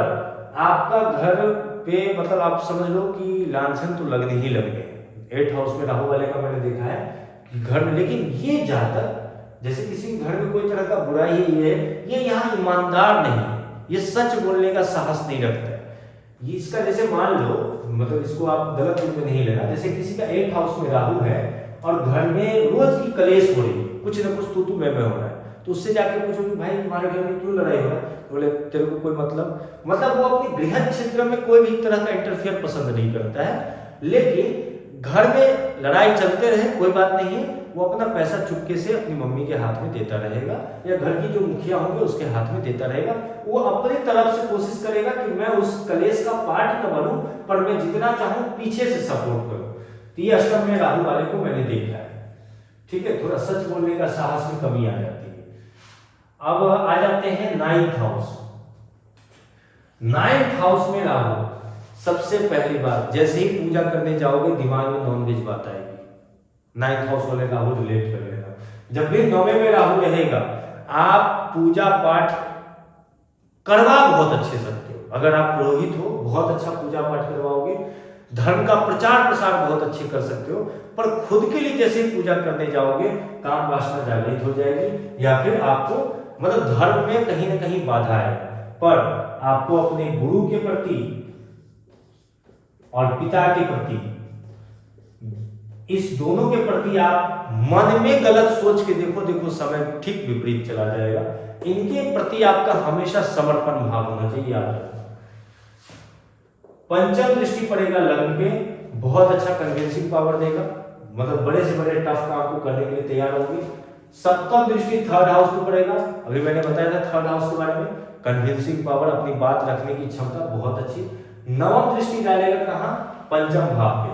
आपका घर पे मतलब आप समझ लो कि लांछन तो लगने ही लगने हैं। 8th हाउस में राहु वाले का मैंने देखा है कि घर में, लेकिन ये जातक जैसे किसी घर में कोई तरह का बुराई है, ये यहाँ ईमानदार नहीं है, ये सच बोलने का साहस नहीं रखता है। ये इसका जैसे मान लो, मतलब इसको आप गलत रूप में नहीं लेना, जैसे किसी का 8th हाउस में राहु है और घर में रोज की कलेश हो रही है, कुछ ना कुछ तू मैं हो रहा है, तो उससे जाके पूछो कि भाई तुम्हारे घर में क्यों लड़ाई हो रहा है, तो बोले तेरे को कोई मतलब वो अपने गृह क्षेत्र में कोई भी तरह का इंटरफेयर पसंद नहीं करता है, लेकिन घर में लड़ाई चलते रहे कोई बात नहीं है, वो अपना पैसा चुपके से अपनी मम्मी के हाथ में देता रहेगा या घर की जो मुखिया होंगे उसके हाथ में देता रहेगा। वो अपनी तरफ से कोशिश करेगा कि मैं उस कलेश का पार्ट न बनूं, पर मैं जितना चाहूं पीछे से सपोर्ट करूं। तो ये अष्टम में राहु वाले को मैंने देखा है, ठीक है। थोड़ा सच बोलने का साहस में कमी आ जाती है। अब आ जाते हैं 9th हाउस। 9th हाउस में राहु, सबसे पहली बात, जैसे ही पूजा करने जाओगे दिमाग में नॉनवेज बात आएगी। 9th हाउस वाले राहु रिलेट कर लेना। जब भी 9वें में राहु रहेगा, आप पूजा पाठ करवा बहुत अच्छे सकते हो। अगर आप पुरोहित हो, बहुत अच्छा पूजा पाठ करवाओगे, धर्म का प्रचार प्रसार बहुत अच्छे कर सकते हो। पर खुद के लिए जैसे ही पूजा करने जाओगे, काम वासना जागृत हो जाएगी, या फिर आपको मतलब धर्म में कहीं ना कहीं बाधा है। पर आपको अपने गुरु के प्रति और पिता के प्रति, इस दोनों के प्रति आप मन में गलत सोच के देखो समय ठीक विपरीत चला जाएगा। इनके प्रति आपका हमेशा समर्पण भाव होना चाहिए। याद रखना। पंचम दृष्टि पड़ेगा लग्न पे, बहुत अच्छा कन्विंसिंग पावर देगा, मतलब बड़े से बड़े टफ काम को करने के लिए तैयार होगी। सप्तम दृष्टि 3rd हाउस पे पड़ेगा, अभी मैंने बताया था 3rd हाउस के बारे में, कन्विंसिंग पावर, अपनी बात रखने की क्षमता बहुत अच्छी। 9वीं दृष्टि डालेगा कहां? पंचम भाव पे।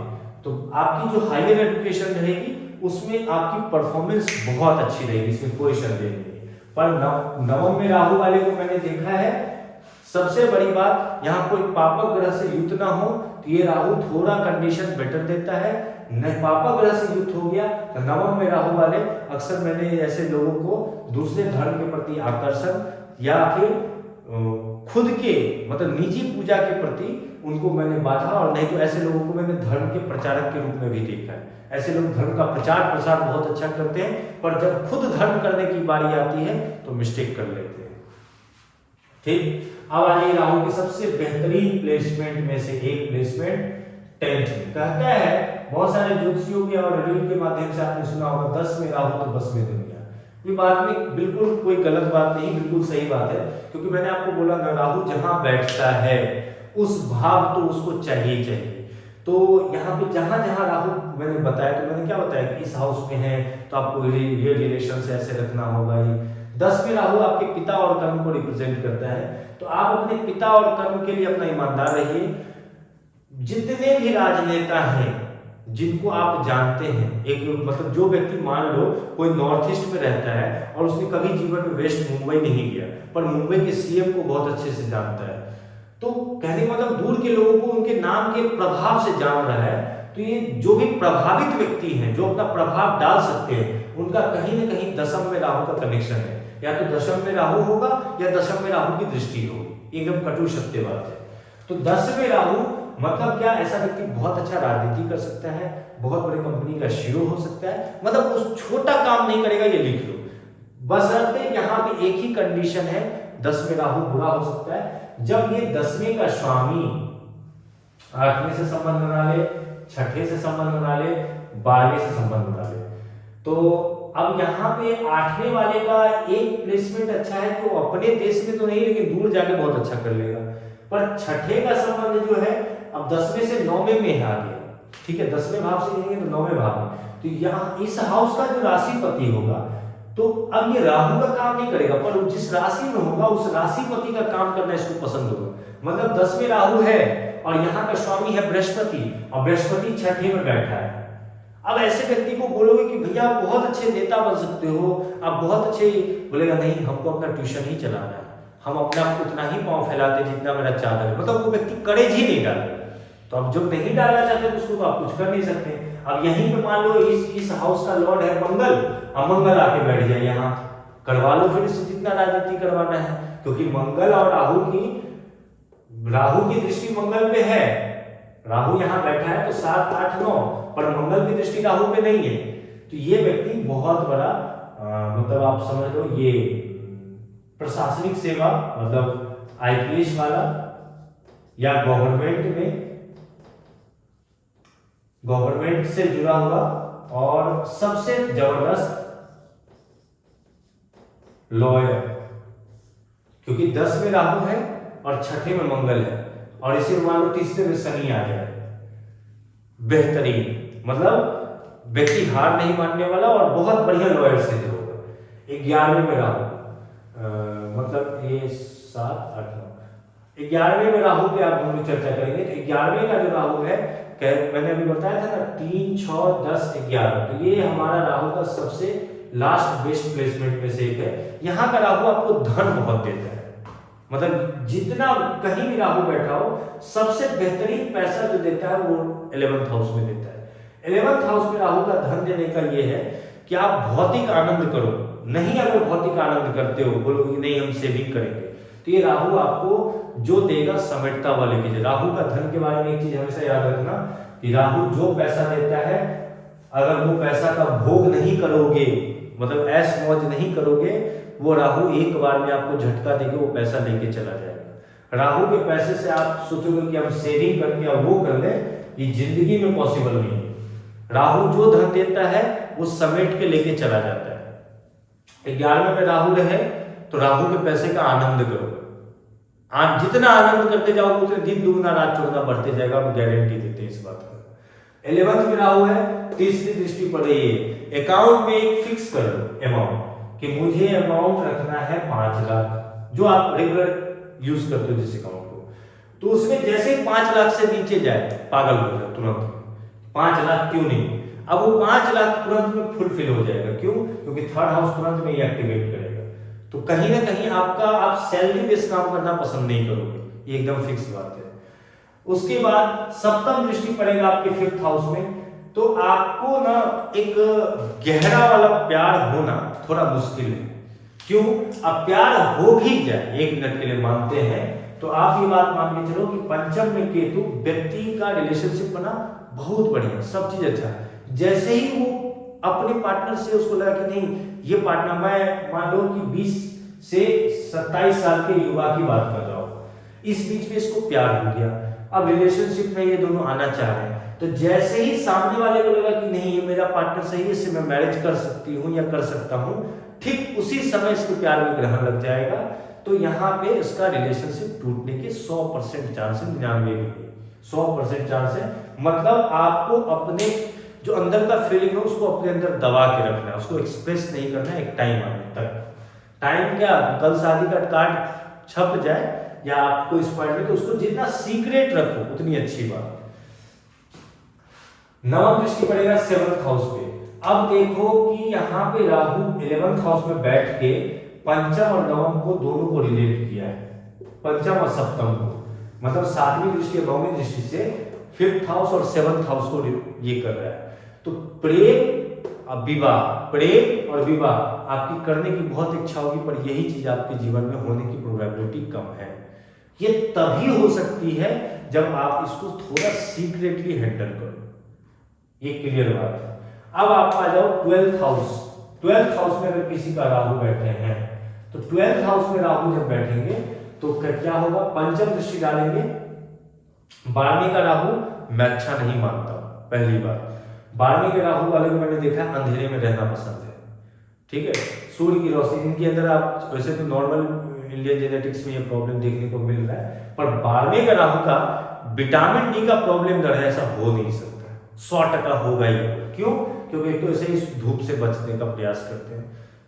तो आपकी जो हायर एजुकेशन रहेगी उसमें आपकी परफॉर्मेंस बहुत अच्छी रहेगी, इसमें कोई संदेह नहीं। पर 9वें में राहु वाले को मैंने देखा है, सबसे बड़ी बात, यहाँ कोई पापक ग्रह से युक्त ना हो तो ये राहु थोड़ा कंडीशन बेटर देता है। नहीं पापक ग्रह से युक्त हो गया तो 9वें में राहु वाले, अक्सर मैंने ऐसे लोगों को दूसरे धर्म के प्रति आकर्षण या फिर खुद के मतलब निजी पूजा के प्रति उनको मैंने बाधा, और नहीं तो ऐसे लोगों को मैंने धर्म के प्रचारक के रूप में भी देखा है। ऐसे लोग धर्म का प्रचार प्रसार बहुत अच्छा करते हैं, पर जब खुद धर्म करने की बारी आती है तो मिस्टेक कर लेते हैं। ठीक, अब आ जाइए राहु की सबसे बेहतरीन प्लेसमेंट में से एक प्लेसमेंट 10th में। कहता है बहुत सारे ज्योतिषियों के और रील के माध्यम से आपने सुना होगा 10 में राहु तो 10 में दुनिया। ये बात में बिल्कुल कोई गलत बात नहीं, बिल्कुल सही बात है, क्योंकि मैंने आपको बोला ना राहु जहां बैठता है उस भाव तो उसको चाहिए। तो यहाँ पे जहां जहां राहु मैंने बताया, तो मैंने क्या बताया कि इस हाउस में है तो आपको ये रिलेशन से ऐसे रखना होगा। 10 में राहु आपके पिता और कर्म को रिप्रेजेंट करता है, तो आप अपने पिता और कर्म के लिए अपना ईमानदार रहिए। जितने भी राजनेता हैं जिनको आप जानते हैं, एक मतलब जो व्यक्ति मान लो कोई नॉर्थ ईस्ट में रहता है और उसने कभी जीवन में वेस्ट मुंबई नहीं गया, पर मुंबई के सीएम को बहुत अच्छे से जानता है, तो कहने मतलब दूर के लोगों को उनके नाम के प्रभाव से जान रहा है। तो ये जो भी प्रभावित व्यक्ति हैं, जो अपना प्रभाव डाल सकते हैं, उनका कहीं ना कहीं 10th में राहु का कनेक्शन है। या तो 10th में राहु होगा या 10th में राहु की दृष्टि होगी, एकदम कटु सत्य बात है। तो 10 में राहु मतलब क्या, ऐसा व्यक्ति बहुत अच्छा राजनीति कर सकता है, बहुत बड़ी कंपनी का सीईओ हो सकता है, मतलब उस छोटा काम नहीं करेगा, ये लिख लो। बशर्ते यहाँ पे एक ही कंडीशन है, 10 में राहु बुरा हो सकता है जब ये 10वें का स्वामी 8वें से संबंध बना ले, 6ठे से संबंध बना ले, 12वें से संबंध बना ले। तो अब यहाँ पे 8वें वाले का एक प्लेसमेंट अच्छा है कि वो अपने देश में तो नहीं लेकिन दूर जाके बहुत अच्छा कर लेगा। पर 6ठे का संबंध जो है अब 10वें से 9वें में आ गया, ठीक है, 10वें भाव से नहीं तो 9वें भाव में। तो यहाँ इस हाउस का जो राशिपति होगा, तो अब ये राहु का काम नहीं करेगा, पर जिस राशि में होगा उस राशिपति का काम करना इसको पसंद होगा। मतलब 10 में राहु है और यहाँ का स्वामी है बृहस्पति, और बृहस्पति 6ठे में बैठा है। अब ऐसे व्यक्ति को बोलोगे कि भैया आप बहुत अच्छे नेता बन सकते हो, आप बहुत अच्छे, बोलेगा नहीं हमको अपना ट्यूशन ही चलाना है, हम अपना उतना ही पाँव फैलाते जितना मेरा चादर है, मतलब वो व्यक्ति करेज ही नहीं डालेगा। तो अब जो नहीं डालना चाहते तो उसको तो आप कुछ कर नहीं सकते। अब यहीं पे मान लो इस हाउस का लॉर्ड है मंगल, मंगल आके बैठ जाए यहाँ, करवा लो फिर इससे जितना राजनीति करवाना है, क्योंकि मंगल और राहु की दृष्टि मंगल पे है, राहु यहाँ बैठा है तो 7, 8, 9, पर मंगल की दृष्टि राहु पे नहीं है। तो ये व्यक्ति बहुत बड़ा मतलब आप समझ लो ये प्रशासनिक सेवा मतलब आईपीएस वाला या गवर्नमेंट से जुड़ा हुआ, और सबसे जबरदस्त लॉयर, क्योंकि 10 में राहु है और 6ठे में मंगल है, और इसी मान लो 3रे में शनि आ जाए, बेहतरीन, मतलब व्यक्ति हार नहीं मानने वाला और बहुत बढ़िया लॉयर से जो होगा। 11वें में राहु मतलब ये 7, 8, 9, 11वें में राहु पे आप हम लोग चर्चा करेंगे। तो 11वें का जो राहु है, मैंने अभी बताया था ना 3, 6, 10, 11, तो ये हमारा राहु का सबसे लास्ट बेस्ट प्लेसमेंट में से एक है। यहाँ का राहु आपको धन बहुत देता है, मतलब जितना कहीं भी राहु बैठा हो सबसे बेहतरीन पैसा जो देता है वो 11th हाउस में देता है। 11th हाउस में राहु का धन देने का ये है कि आप भौतिक आनंद करो, नहीं अगर भौतिक आनंद करते हो, बोलोगे नहीं हम सेविंग करेंगे, तो ये राहु आपको जो देगा समेटता वाले कीजिए। राहु का धन के बारे में एक चीज हमेशा याद रखना कि राहु जो पैसा देता है अगर वो पैसा का भोग नहीं करोगे, मतलब ऐश मौज नहीं करोगे, वो राहु एक बार में आपको झटका देके वो पैसा लेके चला जाएगा। राहु के पैसे से आप सोचोगे कि हम सेविंग करके अब वो कर ले, ये जिंदगी में पॉसिबल नहीं है। राहु जो धन देता है वो समेट के लेके चला जाता है। 11वें में राहु रहे तो राहु के पैसे का आनंद करो, आप जितना आनंद करते जाओगे उतने दिन दुगना रात चौगुना बढ़ते जाएगा, हम गारंटी देते हैं इस बात का। 11th में राहु है, तीसरी दृष्टि पड़ रही है। अकाउंट में एक फिक्स कर लो अमाउंट कि मुझे अमाउंट रखना है 5 लाख, जो आप रेगुलर यूज करते हो जिस अकाउंट को, तो उसमें जैसे 5 लाख से नीचे जाए पागल हो जाए तुरंत। 5 लाख क्यों नहीं, अब वो 5 लाख तुरंत में फुलफिल हो जाएगा। क्यों? क्योंकि 3rd हाउस तुरंत में ये एक्टिवेट करेगा। तो कहीं ना कहीं आप सैलरी बेस्ड काम करना पसंद नहीं करोगे, ये एकदम फिक्स बात है। उसके बाद 7th दृष्टि पड़ेगा आपके 5th हाउस में, तो आपको ना एक गहरा वाला प्यार होना थोड़ा मुश्किल है। क्यों? अब प्यार हो भी जाए, 1 मिनट के लिए मानते हैं, तो आप ये बात मान के चलो कि 5th में केतु, व्यक्ति का रिलेशनशिप बना बहुत बढ़िया, सब चीज अच्छा है। जैसे ही वो अपने पार्टनर से उसको लगा कि नहीं ये पार्टनर, मैं मान लो कि 20 से 27 साल के युवा की बात कर रहा हूं, इस बीच में इसको प्यार हो गया, अब रिलेशनशिप में ये दोनों आना चाह रहे हैं, तो जैसे ही सामने वाले को लगा कि नहीं ये मेरा पार्टनर सही है, इससे मैं मैरिज कर सकती हूँ या कर सकता हूँ, ठीक उसी समय इसको प्यार में ग्रहण लग जाएगा। तो यहाँ पे इसका रिलेशनशिप टूटने के 100% चांस है, 99 भी 100% चांस है। मतलब आपको अपने जो अंदर का फीलिंग है उसको अपने अंदर दबा के रखना है, उसको एक्सप्रेस नहीं करना है एक टाइम आने तक। टाइम क्या, कल शादी का कार्ड छप जाए या आपको इस पॉइंट में, तो उसको जितना सीक्रेट रखो उतनी अच्छी बात। 9th दृष्टि पड़ेगा 7th हाउस पे। अब देखो कि यहाँ पे राहु 11th हाउस में बैठ के 5th और 9th को दोनों को रिलेट किया है, 5th और 7th को, मतलब 7वीं दृष्टि और 9वीं दृष्टि से 5th हाउस और 7th हाउस को ये कर रहा है। तो प्रेम और विवाह, प्रेम और विवाह आपकी करने की बहुत इच्छा होगी, पर यही चीज आपके जीवन में होने की प्रोबेबिलिटी कम है। ये तभी हो सकती है जब आप इसको थोड़ा सीक्रेटली हैंडल करो, ये क्लियर बात है। अब आप आ जाओ 12th हाउस। 12th हाउस में अगर किसी का राहु बैठे हैं तो 12th हाउस में राहु जब बैठेंगे तो क्या होगा, 5th दृष्टि डालेंगे। 12वीं का राहु मैं अच्छा नहीं मानता, पहली बात। 12वीं के राहु वाले को मैंने देखा अंधेरे में रहना पसंद है, ठीक है, सूर्य की रोशनी इनके अंदर, आप वैसे तो नॉर्मल इंडियन जेनेटिक्स में ये प्रॉब्लम देखने को मिल रहा है, पर 12वें का राहु का विटामिन डी का प्रॉब्लम लड़ है, ऐसा हो नहीं सकता, 100% होगा ही। क्यों? क्योंकि एक तो ऐसे ही धूप से बचने का प्रयास करते हैं,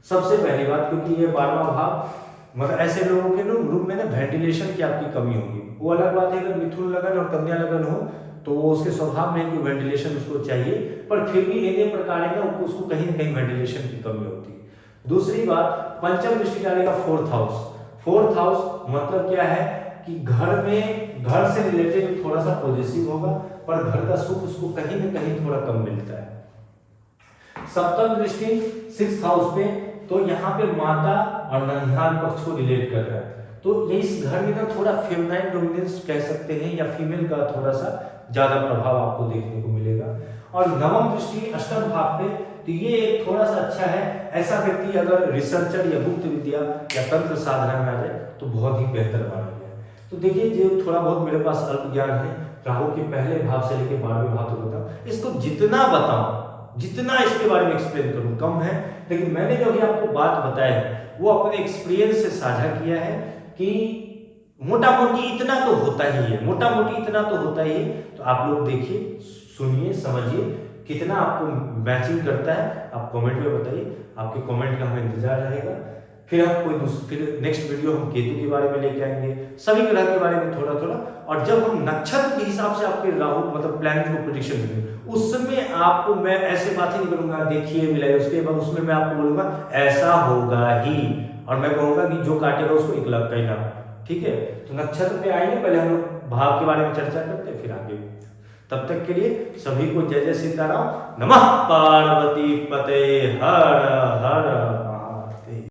सबसे पहली बात, क्योंकि ये 12वां भाव, मतलब ऐसे लोगों के रूम में ना वेंटिलेशन की आपकी कमी होगी। वो अलग बात है, अगर मिथुन लगन और कन्या लगन हो तो वो उसके स्वभाव में कि वेंटिलेशन उसको चाहिए, पर फिर भी इन्हीं प्रकार है ना उसको कहीं न कहीं वेंटिलेशन की कमी होती है। दूसरी बात, 5th दृष्टि डालेगा 4th हाउस। 4th हाउस मतलब क्या है कि घर में, घर से रिलेटेड थोड़ा सा पॉजिटिव होगा, पर घर का सुख उसको कहीं न कहीं थोड़ा कम मिलता है। 7th दृष्टि 6th हाउस पे, तो यहाँ पे माता और ननिहाल पक्ष को रिलेट कर रहा है, तो ये इस घर में ना थोड़ा फेमिनाइन डोमिनेंस कह सकते हैं, या फीमेल का थोड़ा सा ज्यादा प्रभाव आपको देखने को मिलेगा। और 9th दृष्टि 8th भाव पे, तो ये एक थोड़ा सा अच्छा है। ऐसा व्यक्ति अगर रिसर्चर या गुप्त विद्या या तंत्र साधना में आ जाए तो बहुत ही बेहतर माना गया। तो देखिए, जो थोड़ा बहुत मेरे पास अल्प ज्ञान है, राहु के पहले भाव से लेकर 12वें भाव तक बताऊं, इसको जितना बताऊं, जितना इसके बारे में एक्सप्लेन करूं कम है, लेकिन मैंने जो भी आपको बात बताया है वो अपने एक्सपीरियंस से साझा किया है कि मोटा मोटी इतना तो होता ही है, मोटा मोटी इतना तो होता ही है। तो आप लोग देखिए, सुनिए, समझिए कितना आपको मैचिंग करता है। आप कमेंट में बताइए, आपके कमेंट का हमें इंतजार रहेगा। फिर हम फिर नेक्स्ट वीडियो हम केतु के बारे में लेके आएंगे, सभी ग्रह के बारे में थोड़ा थोड़ा। और जब हम नक्षत्र के हिसाब से आपके राहु मतलब प्लैनेट को प्रेडिक्शन देंगे, उस समय आपको मैं ऐसे बात ही नहीं करूंगा देखिए मिलाइए, उसके बाद उसमें मैं आपको बोलूंगा ऐसा होगा ही, और मैं कहूंगा कि जो काटेगा उसको 1 लाख का इनाम। ठीक है, तो नक्षत्र पे आएंगे, पहले हम लोग भाव के बारे में चर्चा करते हैं, फिर आगे। तब तक के लिए सभी को जय जय सीताराम, नमः पार्वती पते, हर हर